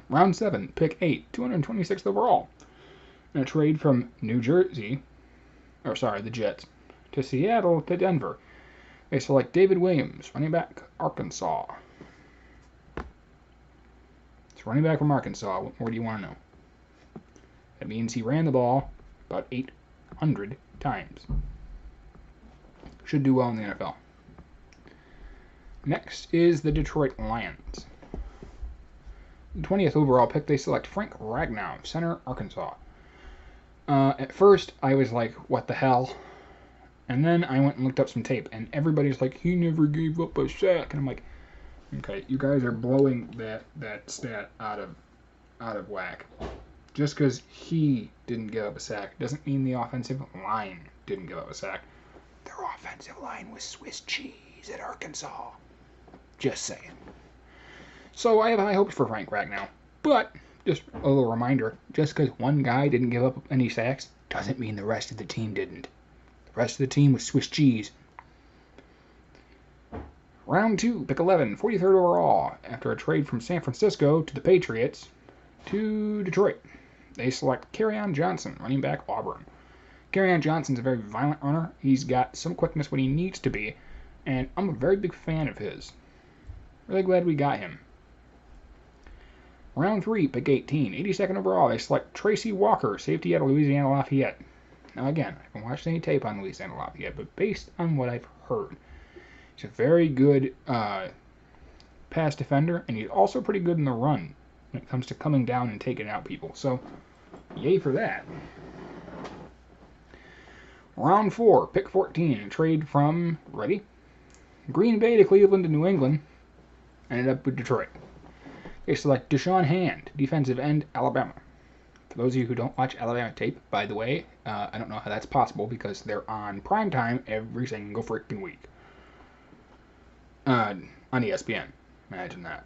Round 7, pick 8, 226th overall. In a trade from the Jets, to Seattle to Denver. They select David Williams, running back, Arkansas. It's running back from Arkansas. What more do you want to know? That means he ran the ball about 800 times. Should do well in the NFL. Next is the Detroit Lions. The 20th overall pick, they select Frank Ragnow, center, Arkansas. At first, I was like, what the hell? And then I went and looked up some tape, and everybody's like, he never gave up a sack. And I'm like, okay, you guys are blowing that stat out of whack. Just because he didn't give up a sack doesn't mean the offensive line didn't give up a sack. Their offensive line was Swiss cheese at Arkansas. Just saying. So I have high hopes for Frank Ragnow. But, just a little reminder, just because one guy didn't give up any sacks doesn't mean the rest of the team didn't. The rest of the team was Swiss cheese. Round 2, pick 11, 43rd overall. After a trade from San Francisco to the Patriots to Detroit, they select Kerryon Johnson, running back, Auburn. Kerryon Johnson's a very violent runner. He's got some quickness when he needs to be, and I'm a very big fan of his. Really glad we got him. Round 3, pick 18, 82nd overall, they select Tracy Walker, safety out of Louisiana Lafayette. Now again, I haven't watched any tape on Louisiana Lafayette, but based on what I've heard, he's a very good pass defender, and he's also pretty good in the run when it comes to coming down and taking out people. So, yay for that. Round 4, pick 14, a trade from, ready? Green Bay to Cleveland to New England, ended up with Detroit. They select Deshaun Hand, defensive end, Alabama. For those of you who don't watch Alabama tape, by the way, I don't know how that's possible because they're on primetime every single freaking week. On ESPN. Imagine that.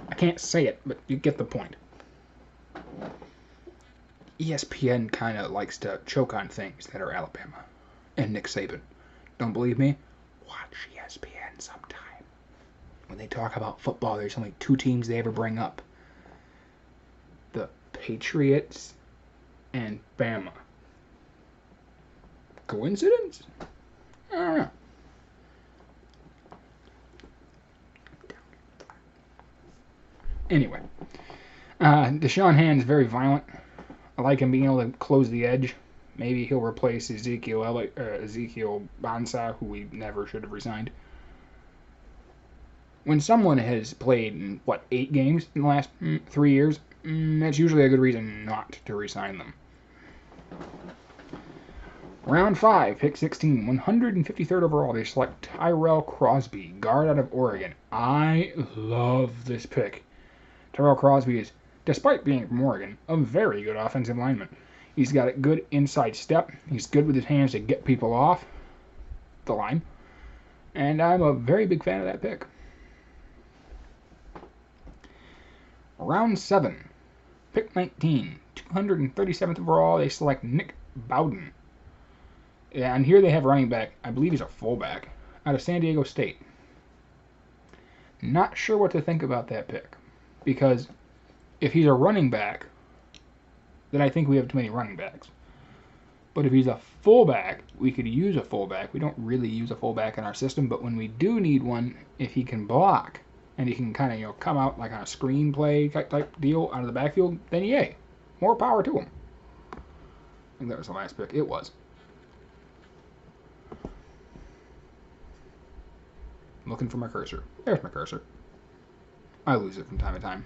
I can't say it, but you get the point. ESPN kind of likes to choke on things that are Alabama and Nick Saban. Don't believe me? Watch ESPN sometime. When they talk about football, there's only two teams they ever bring up. The Patriots and Bama. Coincidence? I don't know. Anyway, Deshaun Hand's very violent. I like him being able to close the edge. Maybe he'll replace Ezekiel Bonsa, who we never should have resigned. When someone has played in, 8 games in the last 3 years, that's usually a good reason not to resign them. Round 5, pick 16, 153rd overall, they select Tyrell Crosby, guard out of Oregon. I love this pick. Tyrell Crosby is, despite being from Oregon, a very good offensive lineman. He's got a good inside step. He's good with his hands to get people off the line. And I'm a very big fan of that pick. Round 7, pick 19, 237th overall, they select Nick Bowden. Yeah, and here they have running back, I believe he's a fullback, out of San Diego State. Not sure what to think about that pick. Because if he's a running back, then I think we have too many running backs. But if he's a fullback, we could use a fullback. We don't really use a fullback in our system, but when we do need one, if he can block, and he can kind of, come out like on a screenplay type deal out of the backfield, then yay, more power to him. I think that was the last pick. It was. Looking for my cursor. There's my cursor. I lose it from time to time.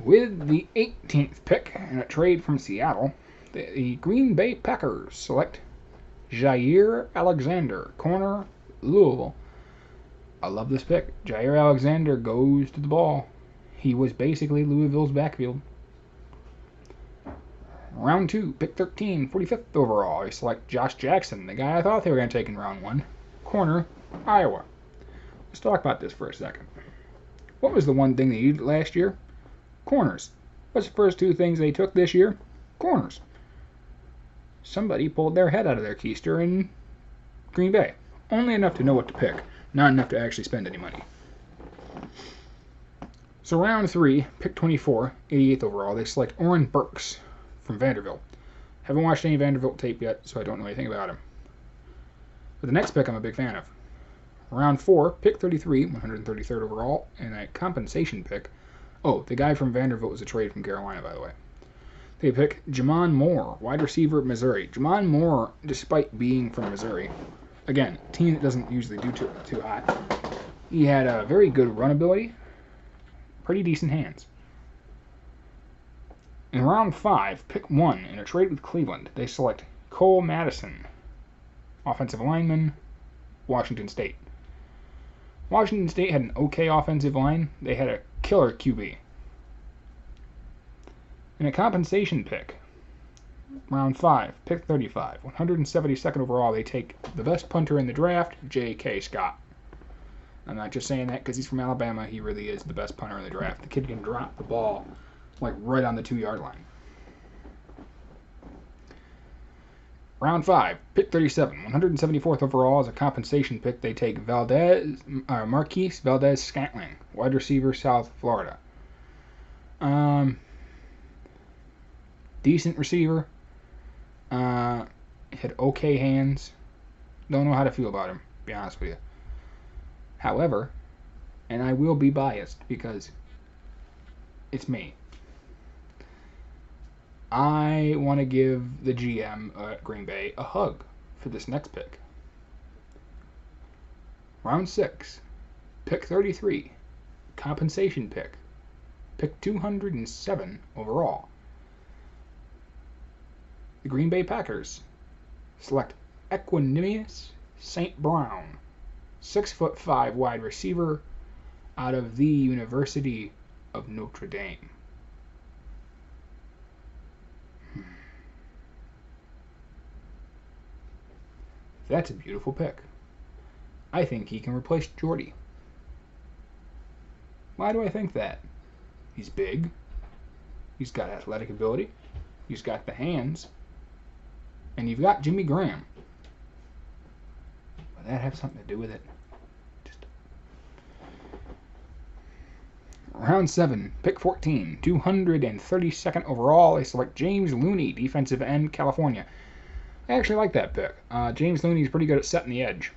With the 18th pick in a trade from Seattle, the Green Bay Packers select Jair Alexander, corner, Louisville. I love this pick. Jair Alexander goes to the ball. He was basically Louisville's backfield. Round 2, pick 13, 45th overall. I select Josh Jackson, the guy I thought they were going to take in round 1. Corner, Iowa. Let's talk about this for a second. What was the one thing they needed last year? Corners. What's the first 2 things they took this year? Corners. Somebody pulled their head out of their keister in Green Bay. Only enough to know what to pick, not enough to actually spend any money. So round 3, pick 24, 88th overall, they select Oren Burks from Vanderbilt. Haven't watched any Vanderbilt tape yet, so I don't know anything about him. But the next pick I'm a big fan of. Round 4, pick 33, 133rd overall, and a compensation pick. Oh, the guy from Vanderbilt was a trade from Carolina, by the way. They pick Jamon Moore, wide receiver, Missouri. Jamon Moore, despite being from Missouri, again, team that doesn't usually do too hot, he had a very good run ability, pretty decent hands. In round 5, pick 1, in a trade with Cleveland, they select Cole Madison, offensive lineman, Washington State. Washington State had an okay offensive line. They had a killer QB. In a compensation pick, round 5, pick 35, 172nd overall, they take the best punter in the draft, J.K. Scott. I'm not just saying that because he's from Alabama. He really is the best punter in the draft. The kid can drop the ball like right on the 2-yard line. Round 5, pick 37, 174th overall as a compensation pick. They take Marquise Valdez-Scantling, wide receiver, South Florida. Decent receiver. Had okay hands. Don't know how to feel about him, to be honest with you. However, and I will be biased because it's me, I want to give the GM at Green Bay a hug for this next pick. Round 6, pick 33, compensation pick. Pick 207 overall. The Green Bay Packers select Equanimeous St. Brown, 6'5" wide receiver out of the University of Notre Dame. That's a beautiful pick. I think he can replace Jordy. Why do I think that? He's big. He's got athletic ability. He's got the hands. And you've got Jimmy Graham. Would that have something to do with it? Round 7, pick 14, 232nd overall. They select James Looney, defensive end, California. I actually like that pick. James Looney is pretty good at setting the edge.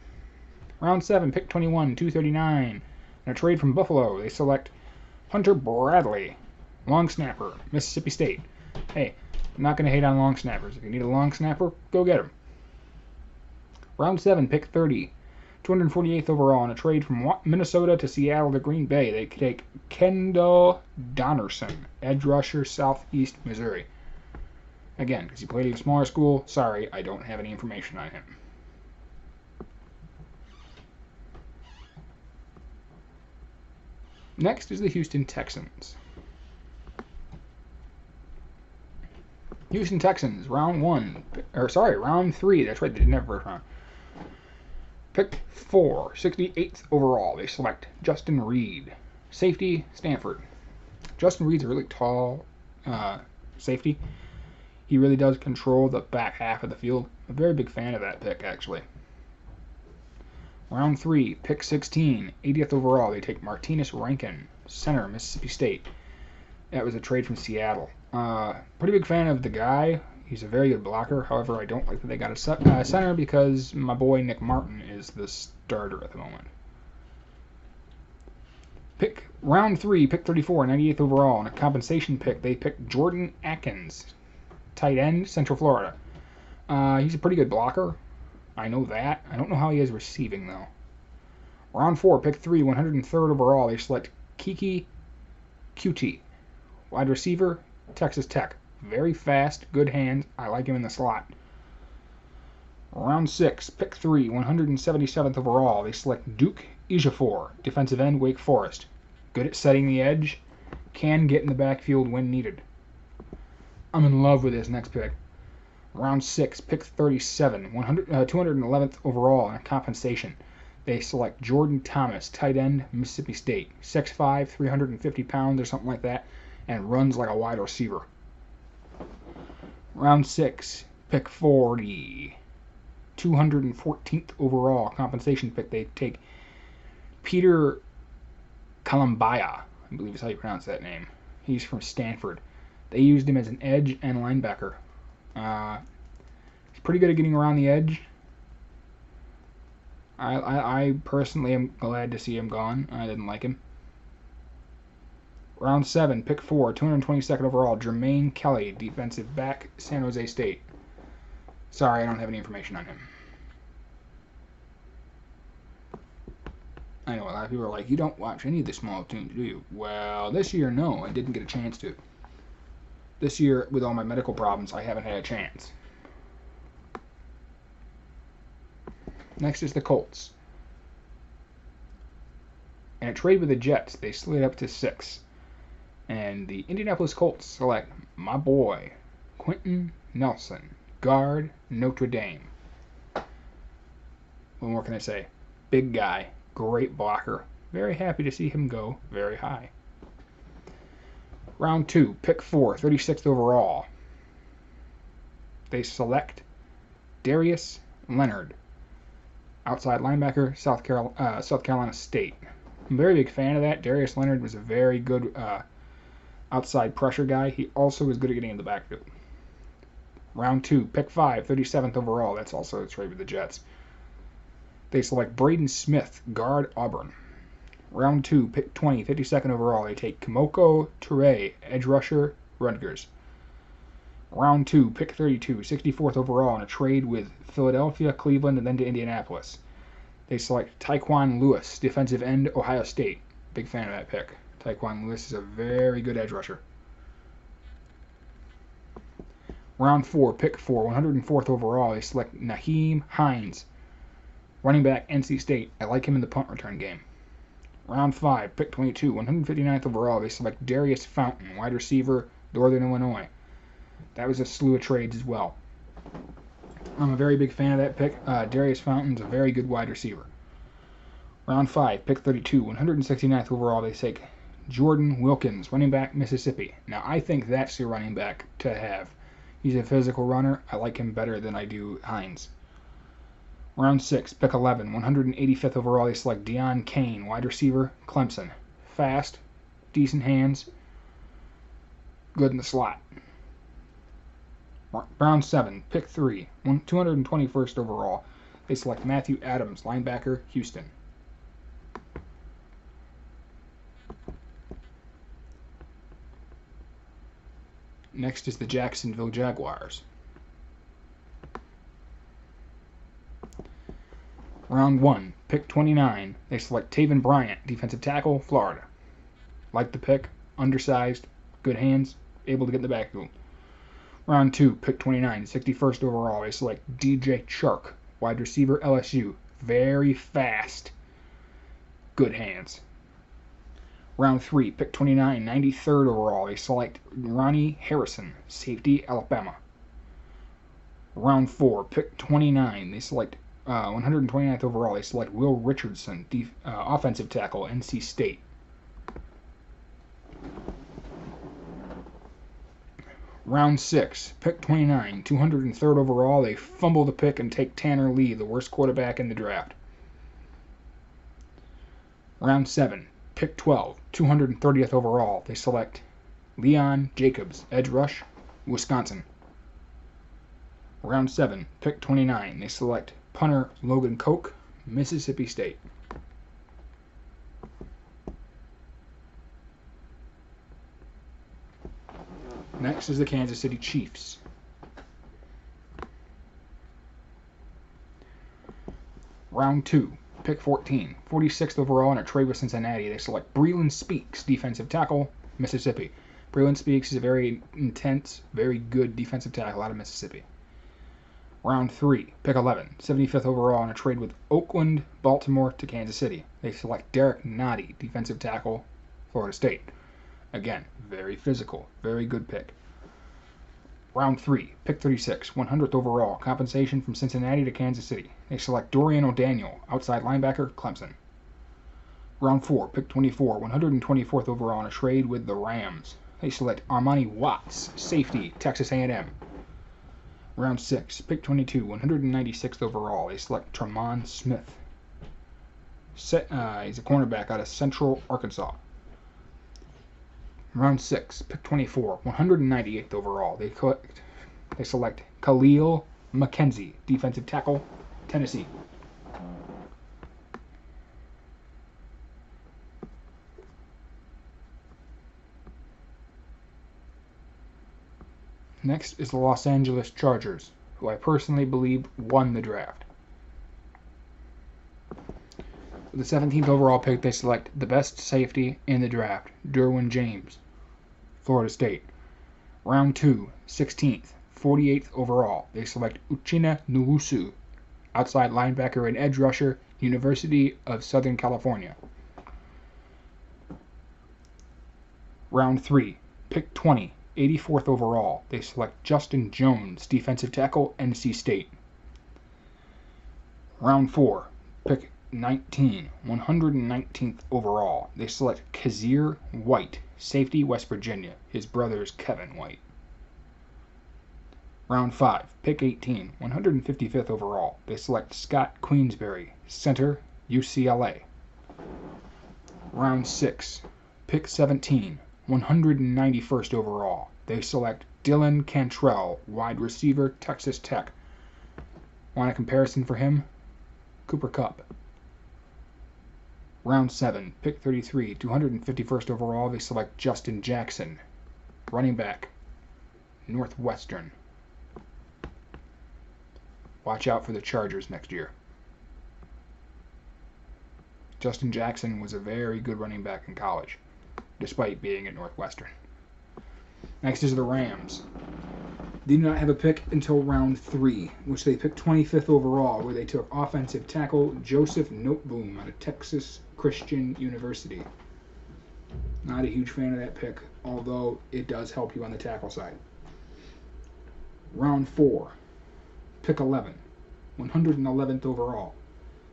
Round 7, pick 21, 239. In a trade from Buffalo, they select Hunter Bradley, long snapper, Mississippi State. Hey, I'm not going to hate on long snappers. If you need a long snapper, go get him. Round 7, pick 30, 248th overall. In a trade from Minnesota to Seattle to Green Bay, they take Kendall Donnerson, edge rusher, Southeast Missouri. Again, because he played at a smaller school, sorry, I don't have any information on him. Next is the Houston Texans. Houston Texans, round 3, that's right, they didn't have first round. Pick 4, 68th overall, they select Justin Reed, safety, Stanford. Justin Reed's a really tall safety. He really does control the back half of the field. I'm a very big fan of that pick, actually. Round 3, pick 16, 80th overall. They take Martinez Rankin, center, Mississippi State. That was a trade from Seattle. Pretty big fan of the guy. He's a very good blocker. However, I don't like that they got a center because my boy Nick Martin is the starter at the moment. Round 3, pick 34, 98th overall. And a compensation pick, they picked Jordan Atkins, tight end, Central Florida. He's a pretty good blocker. I know that. I don't know how he is receiving, though. Round 4, pick 3, 103rd overall. They select Kiki QT, wide receiver, Texas Tech. Very fast, good hands. I like him in the slot. Round 6, pick 3, 177th overall. They select Duke Ejiofor, defensive end, Wake Forest. Good at setting the edge, can get in the backfield when needed. I'm in love with this next pick. Round 6, pick 37, 211th overall in compensation. They select Jordan Thomas, tight end, Mississippi State. 6'5", 350 pounds or something like that, and runs like a wide receiver. Round 6, pick 40, 214th overall compensation pick. They take Peter Kalambaya, I believe is how you pronounce that name. He's from Stanford. They used him as an edge and linebacker. He's pretty good at getting around the edge. I personally am glad to see him gone. I didn't like him. Round 7, pick 4, 222nd overall, Jermaine Kelly, defensive back, San Jose State. Sorry, I don't have any information on him. I know a lot of people are like, you don't watch any of the small teams, do you? Well, this year, no, I didn't get a chance to. This year, with all my medical problems, I haven't had a chance. Next is the Colts. In a trade with the Jets, they slid up to 6. And the Indianapolis Colts select my boy, Quentin Nelson, guard, Notre Dame. What more can I say? Big guy, great blocker. Very happy to see him go very high. Round 2, pick 4, 36th overall. They select Darius Leonard, outside linebacker, South Carolina State. I'm a very big fan of that. Darius Leonard was a very good outside pressure guy. He also is good at getting in the backfield. Round 2, pick 5, 37th overall. That's also a trade with the Jets. They select Braden Smith, guard, Auburn. Round 2, pick 20, 52nd overall. They take Kimoko Toure, edge rusher, Rutgers. Round 2, pick 32, 64th overall in a trade with Philadelphia, Cleveland, and then to Indianapolis. They select Tyquan Lewis, defensive end, Ohio State. Big fan of that pick. Tyquan Lewis is a very good edge rusher. Round 4, pick 4, 104th overall. They select Naheem Hines, running back, NC State. I like him in the punt return game. Round 5, pick 22, 159th overall. They select Darius Fountain, wide receiver, Northern Illinois. That was a slew of trades as well. I'm a very big fan of that pick. Darius Fountain's a very good wide receiver. Round 5, pick 32, 169th overall. They take Jordan Wilkins, running back, Mississippi. Now, I think that's your running back to have. He's a physical runner. I like him better than I do Hines. Round 6, pick 11, 185th overall. They select Deion Kane, wide receiver, Clemson. Fast, decent hands, good in the slot. Round 7, pick 3, 221st overall. They select Matthew Adams, linebacker, Houston. Next is the Jacksonville Jaguars. Round 1, pick 29. They select Taven Bryant, defensive tackle, Florida. Like the pick, undersized, good hands, able to get in the backfield. Round 2, pick 29, 61st overall. They select DJ Chark, wide receiver, LSU. Very fast, good hands. Round 3, pick 29, 93rd overall. They select Ronnie Harrison, safety, Alabama. Round 4, pick 29. They select 129th overall. They select Will Richardson, offensive tackle, NC State. Round 6, pick 29, 203rd overall. They fumble the pick and take Tanner Lee, the worst quarterback in the draft. Round 7, pick 12, 230th overall. They select Leon Jacobs, edge rush, Wisconsin. Round 7, pick 29. They select punter Logan Koch, Mississippi State. Next is the Kansas City Chiefs. Round 2, pick 14. 46th overall in a trade with Cincinnati. They select Breeland Speaks, defensive tackle, Mississippi. Breeland Speaks is a very intense, very good defensive tackle out of Mississippi. Round 3, pick 11. 75th overall in a trade with Oakland, Baltimore to Kansas City. They select Derek Nottie, defensive tackle, Florida State. Again, very physical, very good pick. Round 3, pick 36, 100th overall, compensation from Cincinnati to Kansas City. They select Dorian O'Daniel, outside linebacker, Clemson. Round 4, pick 24, 124th overall in a trade with the Rams. They select Armani Watts, safety, Texas A&M. Round 6, pick 22, 196th overall. They select Tremont Smith. He's a cornerback out of Central Arkansas. Round 6, pick 24, 198th overall. They select Khalil McKenzie, defensive tackle, Tennessee. Next is the Los Angeles Chargers, who I personally believe won the draft. With the 17th overall pick, they select the best safety in the draft, Derwin James, Florida State. Round 2, 16th, 48th overall, they select Uchenna Nwosu, outside linebacker and edge rusher, University of Southern California. Round 3, pick 20, 84th overall, they select Justin Jones, defensive tackle, NC State. Round 4, pick 19, 119th overall, they select Kazir White, safety, West Virginia. His brother is Kevin White. Round 5, pick 18, 155th overall, they select Scott Queensberry, center, UCLA. Round 6, pick 17, 191st overall, they select Dylan Cantrell, wide receiver, Texas Tech. Want a comparison for him? Cooper Kupp. Round 7, pick 33, 251st overall, they select Justin Jackson, running back, Northwestern. Watch out for the Chargers next year. Justin Jackson was a very good running back in college, despite being at Northwestern. Next is the Rams. They do not have a pick until round 3, which they picked 25th overall, where they took offensive tackle Joseph Noteboom out of Texas Christian University. Not a huge fan of that pick, although it does help you on the tackle side. Round 4, pick 11, 111th overall.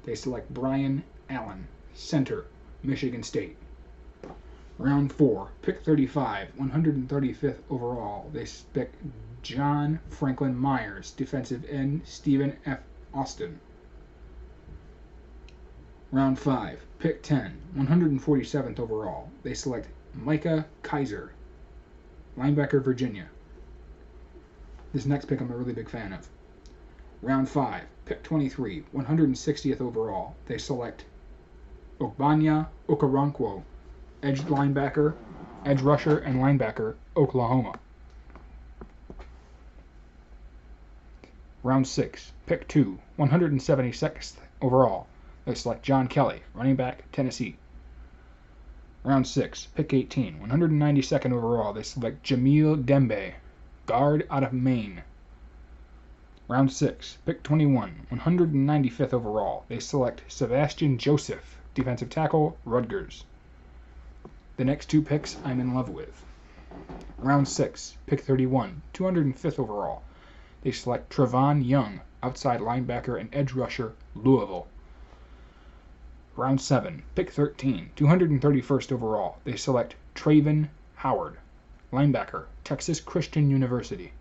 They select Brian Allen, center, Michigan State. Round 4, pick 35, 135th overall. They pick John Franklin Myers, defensive end, Stephen F. Austin. Round 5, pick 10, 147th overall. They select Micah Kaiser, linebacker, Virginia. This next pick I'm a really big fan of. Round 5, pick 23, 160th overall. They select Ogbanya Okoronkwo, edge linebacker, edge rusher, and linebacker, Oklahoma. Round 6, pick 2, 176th overall. They select John Kelly, running back, Tennessee. Round 6, pick 18, 192nd overall. They select Jamil Dembe, guard out of Maine. Round 6, pick 21, 195th overall. They select Sebastian Joseph, defensive tackle, Rutgers. The next two picks I'm in love with. Round 6, pick 31, 205th overall. They select Trevon Young, outside linebacker and edge rusher, Louisville. Round 7, pick 13, 231st overall. They select Traven Howard, linebacker, Texas Christian University.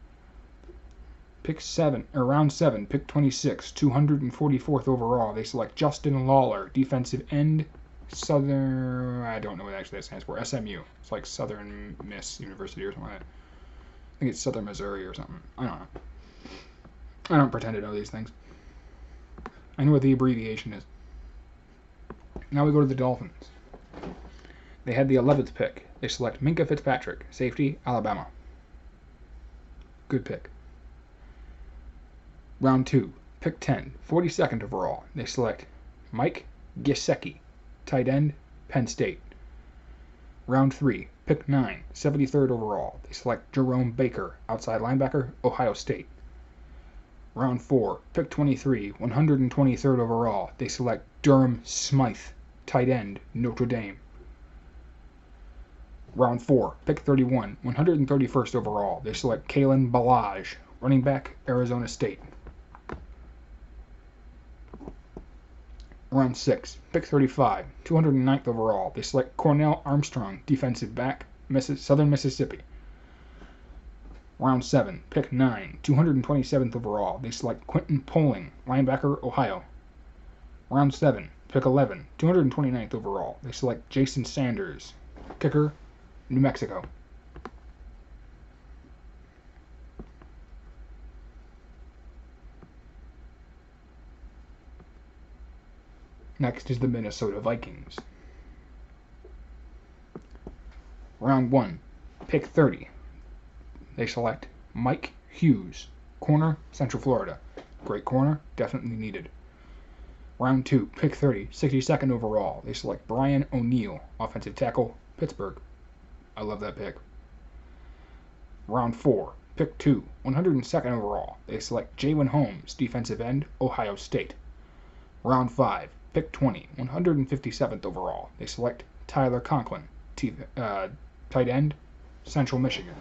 Round 7, pick 26, 244th overall. They select Justin Lawler, defensive end, Southern. I don't know what actually that stands for. SMU. It's like Southern Miss University or something like that. I think it's Southern Missouri or something. I don't know. I don't pretend to know these things. I know what the abbreviation is. Now we go to the Dolphins. They had the 11th pick. They select Minkah Fitzpatrick, safety, Alabama. Good pick. Round 2, pick 10, 42nd overall. They select Mike Gesicki, tight end, Penn State. Round 3, pick 9, 73rd overall. They select Jerome Baker, outside linebacker, Ohio State. Round 4, pick 23, 123rd overall. They select Durham Smythe, tight end, Notre Dame. Round 4, pick 31, 131st overall. They select Kalen Ballage, running back, Arizona State. Round 6, pick 35, 209th overall. They select Cornell Armstrong, defensive back, Southern Mississippi. Round 7, pick 9, 227th overall. They select Quentin Poling, linebacker, Ohio. Round 7, pick 11, 229th overall. They select Jason Sanders, kicker, New Mexico. Next is the Minnesota Vikings. Round 1, pick 30. They select Mike Hughes, corner, Central Florida. Great corner, definitely needed. Round 2, pick 30, 62nd overall. They select Brian O'Neill, offensive tackle, Pittsburgh. I love that pick. Round 4, pick 2, 102nd overall. They select Jalen Holmes, defensive end, Ohio State. Round 5, pick 20, 157th overall. They select Tyler Conklin, tight end, Central Michigan.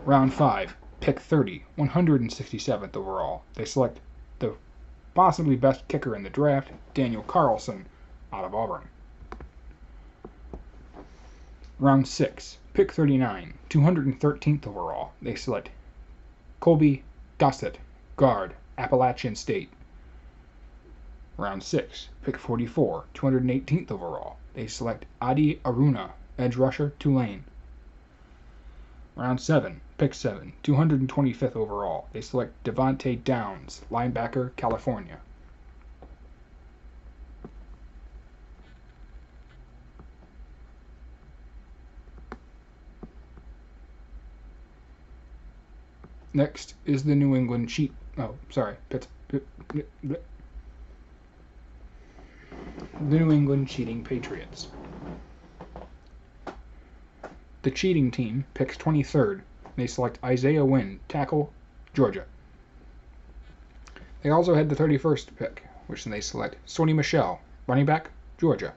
Round 5, pick 30, 167th overall. They select the possibly best kicker in the draft, Daniel Carlson, out of Auburn. Round 6, pick 39, 213th overall. They select Colby Gossett, guard, Appalachian State. Round 6, pick 44, 218th overall. They select Adi Aruna, edge rusher, Tulane. Round 7, pick 7, 225th overall. They select Devontae Downs, linebacker, California. Next is the New England the New England Cheating Patriots. The cheating team picks 23rd. They select Isaiah Wynn, tackle, Georgia. They also had the 31st pick, which they select Sony Michel, running back, Georgia.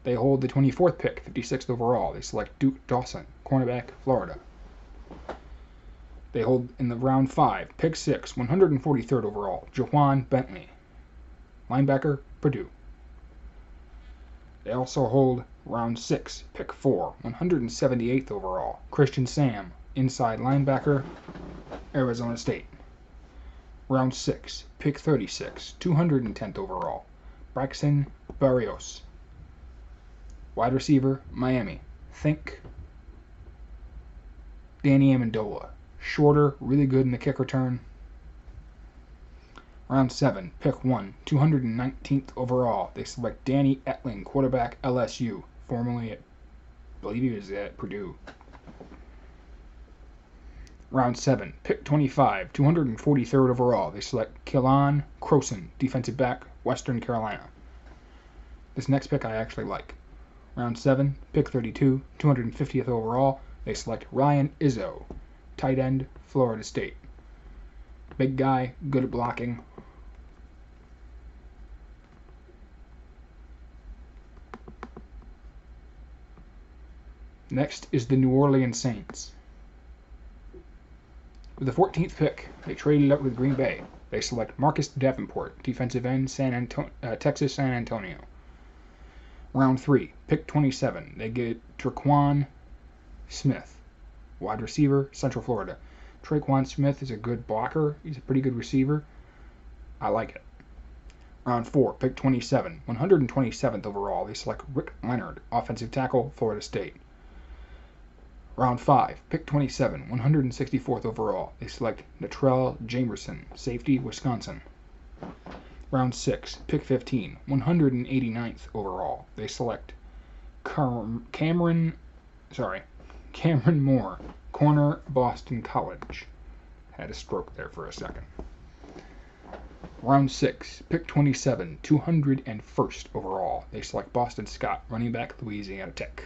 They hold the 24th pick, 56th overall. They select Duke Dawson, cornerback, Florida. They hold in the round 5, pick 6, 143rd overall, Jaquan Bentley, linebacker, Purdue. They also hold round 6, pick 4, 178th overall, Christian Sam, inside linebacker, Arizona State. Round 6, pick 36, 210th overall, Braxton Barrios, wide receiver, Miami. Think Danny Amendola. Shorter, really good in the kick return. Round 7, pick 1, 219th overall. They select Danny Etling, quarterback, LSU. Formerly, I believe he was at Purdue. Round 7, pick 25, 243rd overall. They select Keelan Croson, defensive back, Western Carolina. This next pick I actually like. Round 7, pick 32, 250th overall. They select Ryan Izzo, tight end, Florida State. Big guy, good at blocking. Next is the New Orleans Saints. With the 14th pick, they traded up with Green Bay. They select Marcus Davenport, defensive end, Texas San Antonio. Round 3, pick 27. They get Traquan Smith, wide receiver, Central Florida. Traquan Smith is a good blocker. He's a pretty good receiver. I like it. Round 4, pick 27, 127th overall. They select Rick Leonard, offensive tackle, Florida State. Round 5, pick 27, 164th overall. They select Natrell Jamerson, safety, Wisconsin. Round 6, pick 15, 189th overall. They select Cameron Moore, corner, Boston College. Had a stroke there for a second. Round 6, pick 27, 201st overall. They select Boston Scott, running back, Louisiana Tech.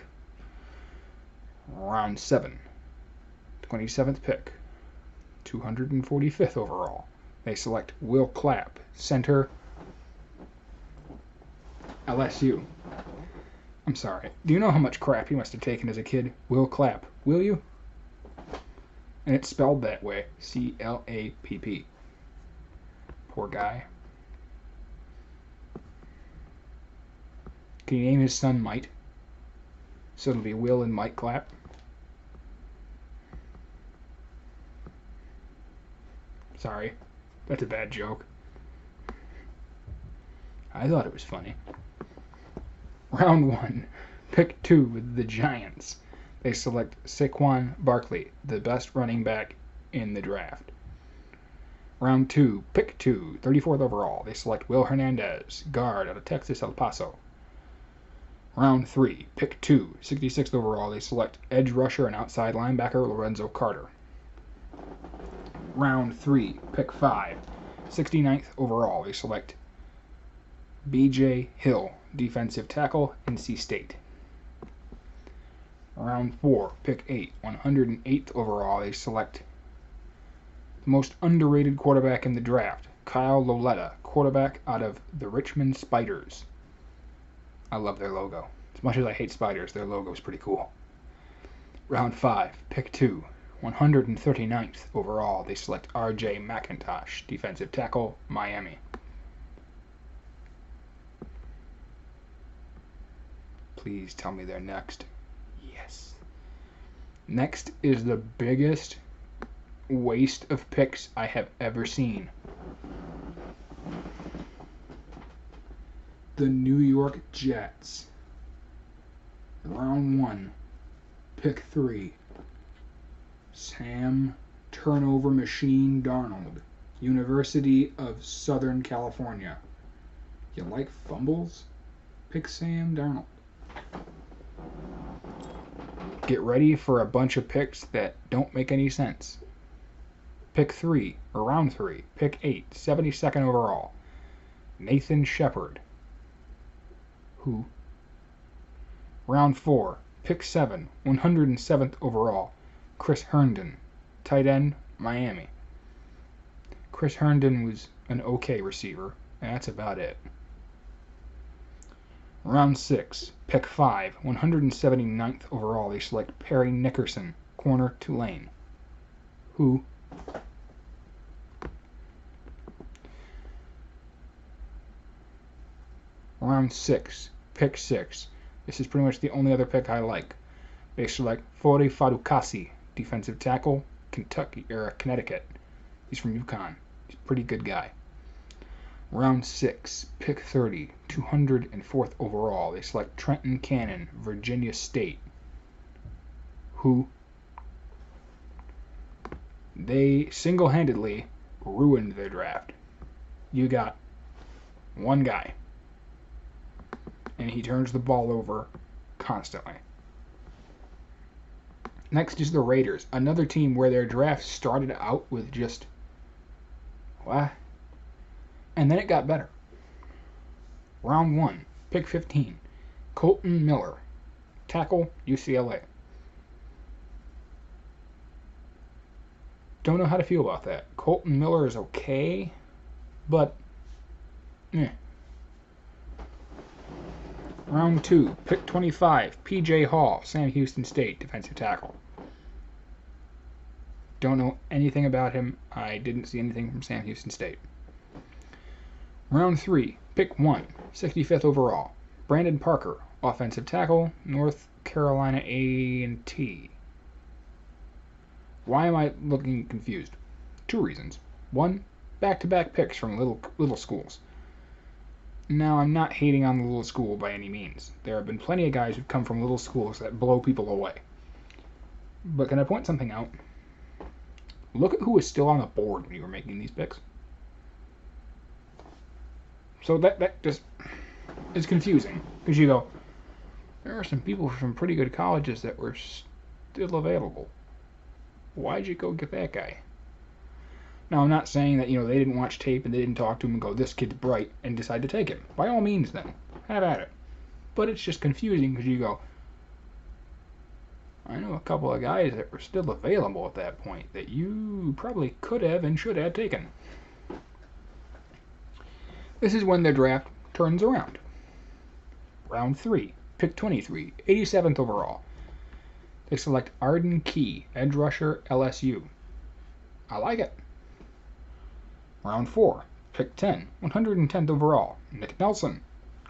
Round 7, 27th pick, 245th overall. They select Will Clapp, center, LSU. I'm sorry. Do you know how much crap he must have taken as a kid? Will Clapp. Will you? And it's spelled that way. C-L-A-P-P. Poor guy. Can you name his son Mike? So it'll be Will and Mike Clapp. Sorry. That's a bad joke. I thought it was funny. Round 1, pick 2 with the Giants. They select Saquon Barkley, the best running back in the draft. Round 2, pick 2, 34th overall. They select Will Hernandez, guard out of Texas El Paso. Round 3, pick 2, 66th overall. They select edge rusher and outside linebacker Lorenzo Carter. Round 3, pick 5, 69th overall. They select B.J. Hill, defensive tackle, NC State. Round 4, pick 8, 108th overall. They select the most underrated quarterback in the draft, Kyle Loletta, quarterback out of the Richmond Spiders. I love their logo. As much as I hate spiders, their logo is pretty cool. Round 5, pick 2, 139th overall. They select R.J. McIntosh, defensive tackle, Miami. Please tell me they're next. Yes. Next is the biggest waste of picks I have ever seen. The New York Jets. Round 1, pick 3. Sam Turnover Machine Darnold, University of Southern California. You like fumbles? Pick Sam Darnold. Get ready for a bunch of picks that don't make any sense. Pick 3, or round 3, pick 8, 72nd overall. Nathan Shepard. Who? Round 4, pick 7, 107th overall. Chris Herndon, tight end, Miami. Chris Herndon was an okay receiver, and that's about it. Round 6, pick 5, 179th overall. They select Perry Nickerson, corner, Tulane. Who? Round 6, pick 6. This is pretty much the only other pick I like. They select Fori Fadukasi, defensive tackle, Connecticut. He's from UConn. He's a pretty good guy. Round 6, pick 30, 204th overall. They select Trenton Cannon, Virginia State. Who? They single-handedly ruined their draft. You got one guy, and he turns the ball over constantly. Next is the Raiders, another team where their draft started out with just, what? And then it got better. Round 1, pick 15, Colton Miller, tackle, UCLA. Don't know how to feel about that. Colton Miller is okay, but Round 2, pick 25, P.J. Hall, Sam Houston State, defensive tackle. Don't know anything about him. I didn't see anything from Sam Houston State. Round 3, pick 1, 65th overall, Brandon Parker, offensive tackle, North Carolina A&T. Why am I looking confused? 2 reasons. 1, back-to-back picks from little schools. Now, I'm not hating on the little school by any means. There have been plenty of guys who've come from little schools that blow people away. But can I point something out? Look at who was still on the board when you were making these picks. So that just is confusing. Because you go, there are some people from pretty good colleges that were still available. Why'd you go get that guy? Now, I'm not saying that, they didn't watch tape and they didn't talk to him and go, this kid's bright, and decide to take him. By all means, then. Have at it. But it's just confusing because you go, I know a couple of guys that were still available at that point that you probably could have and should have taken. This is when the draft turns around. Round 3, pick 23, 87th overall. They select Arden Key, edge rusher, LSU. I like it. Round 4, pick 10, 110th overall. Nick Nelson,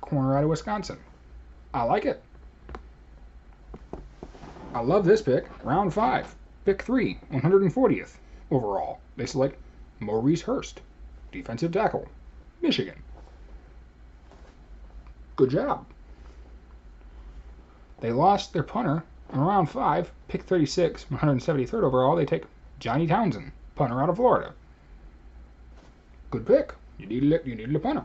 corner out of Wisconsin. I like it. I love this pick. Round 5, pick 3, 140th overall. They select Maurice Hurst, defensive tackle, Michigan. Good job. They lost their punter in round 5, pick 36, 173rd overall. They take Johnny Townsend, punter out of Florida. Good pick. You needed a punter.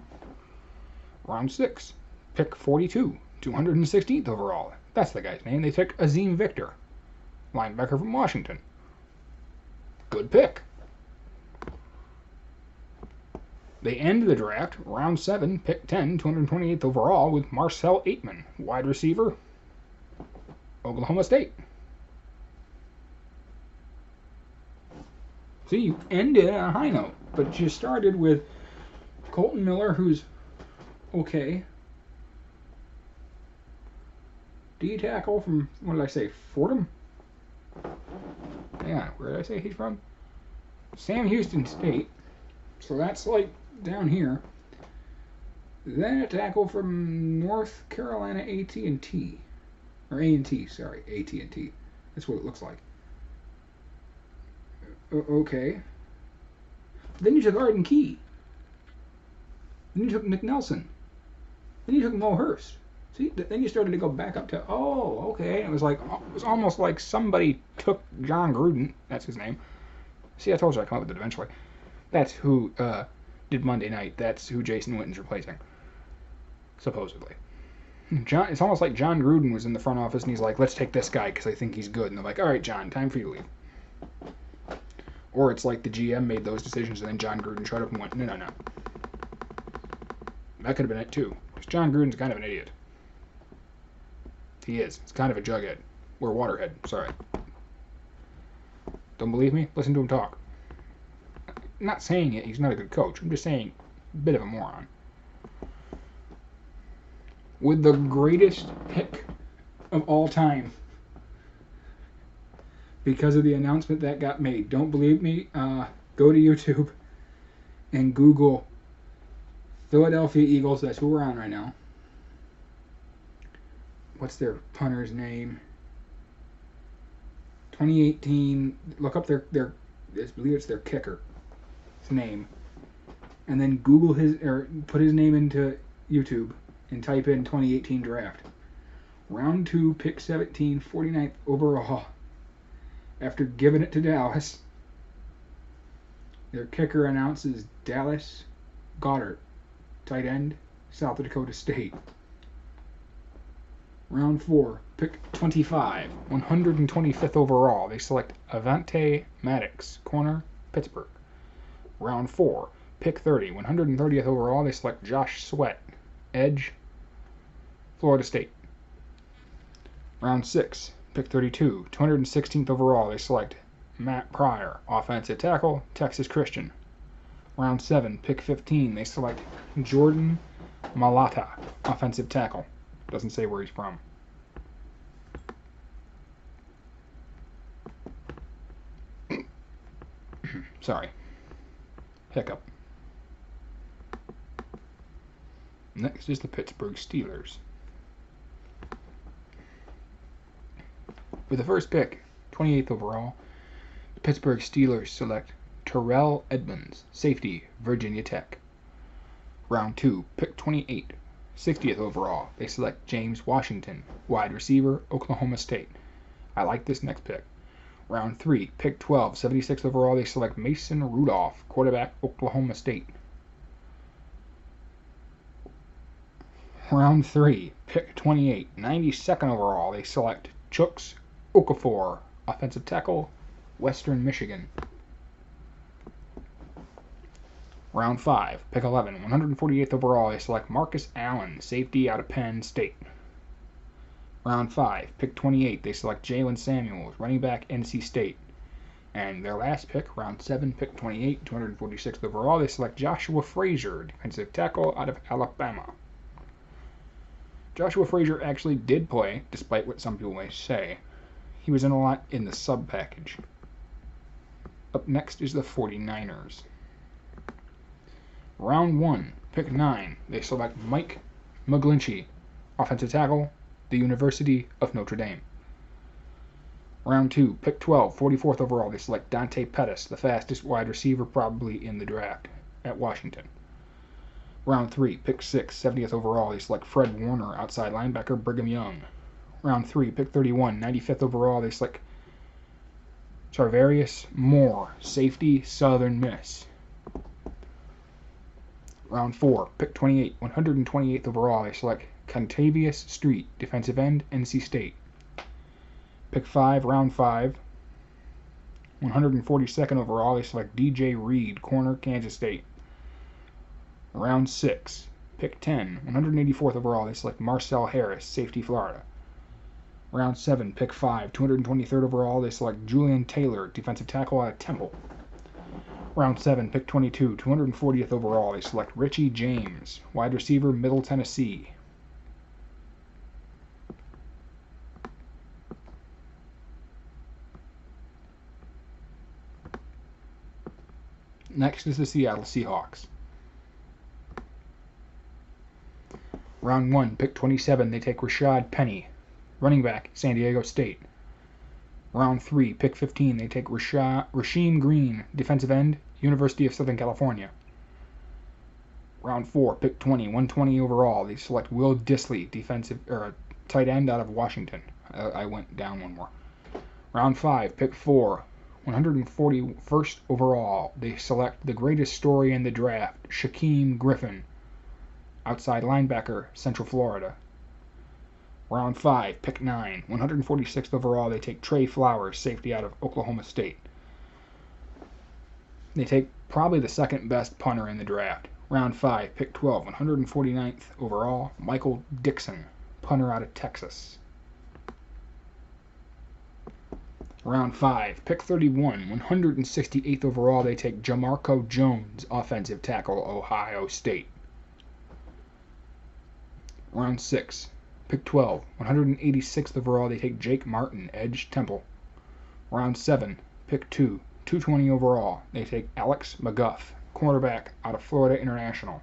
Round 6, pick 42, 216th overall. That's the guy's name. They took Azim Victor, linebacker from Washington. Good pick. They end the draft, round 7, pick 10, 228th overall, with Marcel Aitman, wide receiver, Oklahoma State. See, you ended on a high note, but you started with Colton Miller, who's okay. D tackle from, what did I say, Fordham? Hang on, where did I say he's from? Sam Houston State. So that's like down here. Then a tackle from North Carolina AT&T. Or A&T, sorry, AT&T. That's what it looks like. Okay. Then you took Arden Key. Then you took Nick Nelson. Then you took Mo Hurst. See, then you started to go back up to, oh, okay. And it was almost like somebody took John Gruden. That's his name. See, I told you I'd come up with it eventually. That's who did Monday Night. That's who Jason Witten's replacing. Supposedly. It's almost like John Gruden was in the front office and he's like, let's take this guy because I think he's good. And they're like, all right, John, time for you to leave. Or it's like the GM made those decisions and then John Gruden showed up and went, no. That could have been it too. Because John Gruden's kind of an idiot. He is. He's kind of a jughead. Or waterhead, sorry. Don't believe me? Listen to him talk. I'm not saying it, he's not a good coach. I'm just saying, a bit of a moron. With the greatest pick of all time. Because of the announcement that got made. Don't believe me? Go to YouTube and Google Philadelphia Eagles. That's who we're on right now. What's their punter's name? 2018. Look up their I believe it's their kicker. His name. And then Google put his name into YouTube and type in 2018 draft. Round 2, pick 17, 49th overall. After giving it to Dallas, their kicker announces Dallas Goddard, tight end, South Dakota State. Round 4, pick 25, 125th overall. They select Avante Maddox, corner, Pittsburgh. Round 4, pick 30, 130th overall. They select Josh Sweat, edge, Florida State. Round 6, pick 32, 216th overall. They select Matt Pryor, offensive tackle, Texas Christian. Round 7, pick 15. They select Jordan Mailata, offensive tackle. Doesn't say where he's from. Sorry. Hiccup. Next is the Pittsburgh Steelers. With the first pick, 28th overall, the Pittsburgh Steelers select Terrell Edmonds, safety, Virginia Tech. Round 2, pick 28, 60th overall, they select James Washington, wide receiver, Oklahoma State. I like this next pick. Round 3, pick 12, 76th overall, they select Mason Rudolph, quarterback, Oklahoma State. Round 3, pick 28, 92nd overall, they select Chuks Okafor, offensive tackle, Western Michigan. Round 5, pick 11, 148th overall, they select Marcus Allen, safety out of Penn State. Round 5, pick 28, they select Jalen Samuels, running back, NC State. And their last pick, round 7, pick 28, 246th overall, they select Joshua Frazier, defensive tackle out of Alabama. Joshua Frazier actually did play, despite what some people may say. He was in a lot in the sub package. Up next is the 49ers. Round 1, pick 9, they select Mike McGlinchey, offensive tackle, the University of Notre Dame. Round 2, pick 12, 44th overall, they select Dante Pettis, the fastest wide receiver probably in the draft, at Washington. Round 3, pick 6, 70th overall, they select Fred Warner, outside linebacker, Brigham Young. Round 3, pick 31, 95th overall, they select Charvarius Moore, safety, Southern Miss. Round 4, pick 28, 128th overall, they select Contavious Street, defensive end, NC State. Pick 5, round 5, 142nd overall, they select DJ Reed, corner, Kansas State. Round 6, pick 10, 184th overall, they select Marcel Harris, safety, Florida. Round 7, pick 5, 223rd overall, they select Julian Taylor, defensive tackle out of Temple. Round 7, pick 22, 240th overall, they select Richie James, wide receiver, Middle Tennessee. Next is the Seattle Seahawks. Round 1, pick 27, they take Rashad Penny, running back, San Diego State. Round 3, pick 15, they take Rasheem Green, defensive end, University of Southern California. Round 4, pick 20, 120 overall, they select Will Dissly, tight end out of Washington. I went down one more. Round 5, pick 4, 141st overall, they select the greatest story in the draft, Shaquem Griffin, outside linebacker, Central Florida. Round 5, pick 9, 146th overall, they take Trey Flowers, safety out of Oklahoma State. They take probably the second best punter in the draft. Round 5, pick 12, 149th overall, Michael Dixon, punter out of Texas. Round 5, pick 31, 168th overall, they take Jamarco Jones, offensive tackle, Ohio State. Round 6, pick 12, 186th overall, they take Jake Martin, edge, Temple. Round 7, pick 2, 220 overall, they take Alex McGuff, cornerback out of Florida International.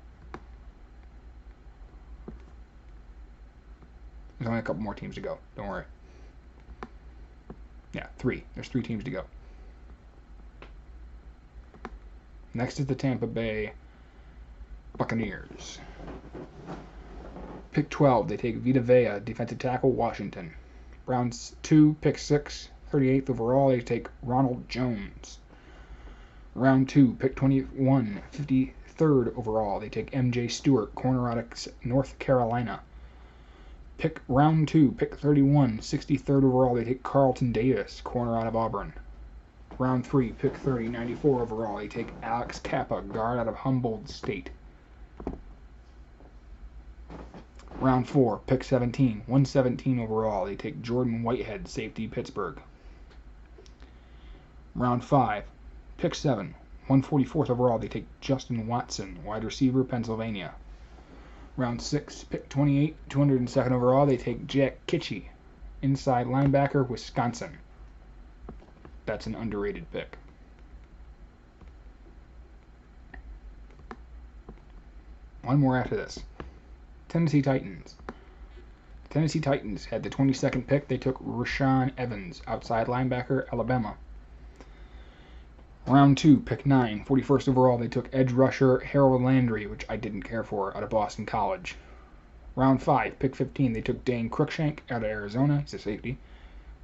There's only a couple more teams to go, don't worry. Yeah, 3. There's 3 teams to go. Next is the Tampa Bay Buccaneers. Pick 12, they take Vita Vea, defensive tackle, Washington. Round 2, pick 6, 38th overall, they take Ronald Jones. Round 2, pick 21, 53rd overall, they take MJ Stewart, corner out of North Carolina. Round 2, pick 31, 63rd overall, they take Carlton Davis, corner out of Auburn. Round 3, pick 30, 94 overall, they take Alex Kappa, guard out of Humboldt State. Round 4, pick 17, 117 overall, they take Jordan Whitehead, safety, Pittsburgh. Round 5, pick 7, 144th overall, they take Justin Watson, wide receiver, Pennsylvania. Round 6, pick 28, 202nd overall, they take Jack Kitchie, inside linebacker, Wisconsin. That's an underrated pick. One more after this. Tennessee Titans. Tennessee Titans had the 22nd pick. They took Rashaan Evans, outside linebacker, Alabama. Round 2, pick 9, 41st overall, they took edge rusher Harold Landry, which I didn't care for, out of Boston College. Round 5, pick 15, they took Dane Cruikshank out of Arizona, he's a safety.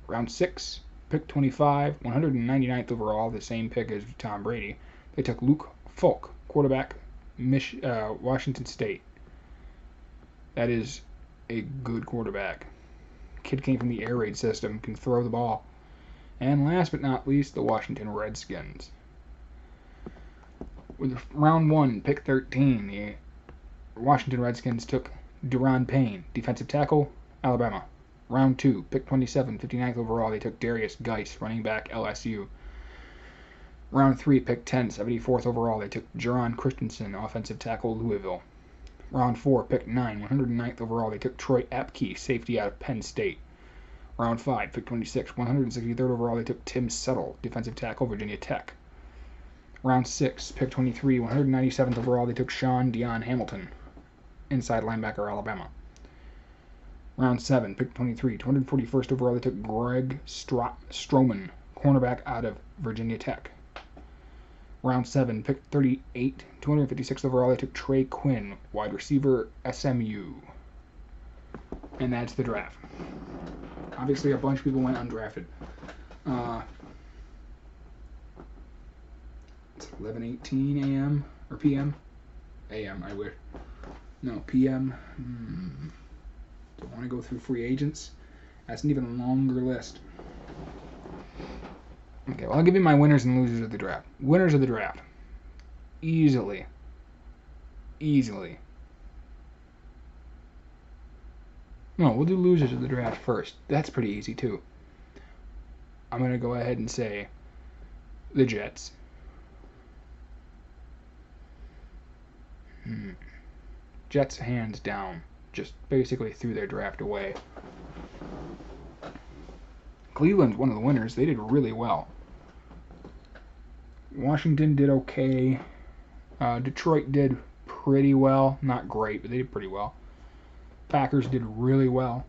Round 6, pick 25, 199th overall, the same pick as Tom Brady. They took Luke Falk, quarterback, Washington State. That is a good quarterback. Kid came from the air raid system, can throw the ball. And last but not least, the Washington Redskins. With round 1, pick 13, the Washington Redskins took Deron Payne, defensive tackle, Alabama. Round 2, pick 27, 59th overall, they took Darius Geis, running back, LSU. Round 3, pick 10, 74th overall, they took Jaron Christensen, offensive tackle, Louisville. Round 4, pick 9, 109th overall, they took Troy Apke, safety out of Penn State. Round 5, pick 26, 163rd overall, they took Tim Settle, defensive tackle, Virginia Tech. Round 6, pick 23, 197th overall, they took Sean Dion Hamilton, inside linebacker, Alabama. Round 7, pick 23, 241st overall, they took Greg Stroman, cornerback out of Virginia Tech. Round 7, pick 38, 256th overall, they took Trey Quinn, wide receiver, SMU. And that's the draft. Obviously, a bunch of people went undrafted. It's 11:18 a.m. or p.m. a.m. I wish. No, p.m. Don't want to go through free agents. That's an even longer list. Okay, well, I'll give you my winners and losers of the draft. Winners of the draft. Easily. No, we'll do losers of the draft first. That's pretty easy, too. I'm going to go ahead and say the Jets. Jets, hands down. Just basically threw their draft away. Cleveland's one of the winners. They did really well. Washington did okay. Detroit did pretty well. Not great, but they did pretty well. Packers did really well.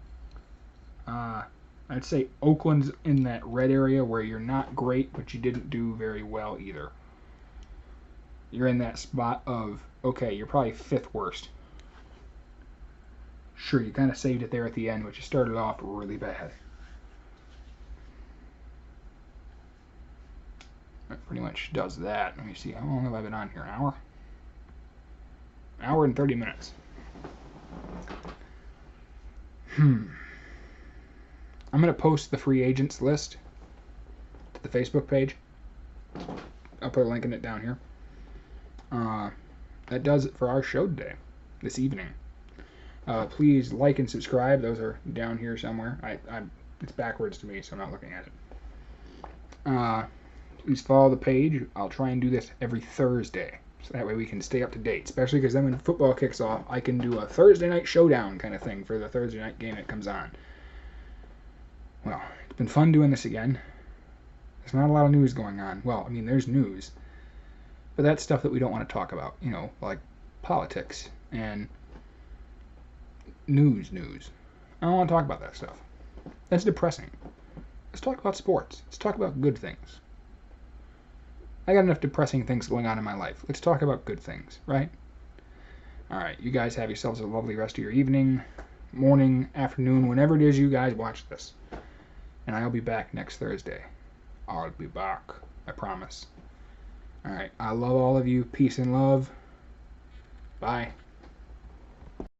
I'd say Oakland's in that red area where you're not great, but you didn't do very well either. You're in that spot of, okay, you're probably 5th worst. Sure, you kind of saved it there at the end, but you started off really bad. That pretty much does that. Let me see, how long have I been on here? An hour? An hour and 30 minutes. I'm going to post the free agents list to the Facebook page. I'll put a link in it down here. That does it for our show today, this evening. Please like and subscribe. Those are down here somewhere. It's backwards to me, so I'm not looking at it. Please follow the page. I'll try and do this every Thursday, so that way we can stay up to date. Especially because then when football kicks off, I can do a Thursday night showdown kind of thing for the Thursday night game that comes on. Well, it's been fun doing this again. There's not a lot of news going on. Well, I mean, there's news. But that's stuff that we don't want to talk about. You know, like politics and news. I don't want to talk about that stuff. That's depressing. Let's talk about sports. Let's talk about good things. I got enough depressing things going on in my life. Let's talk about good things, right? Alright, you guys have yourselves a lovely rest of your evening, morning, afternoon, whenever it is you guys watch this. And I'll be back next Thursday. I'll be back. I promise. Alright, I love all of you. Peace and love. Bye.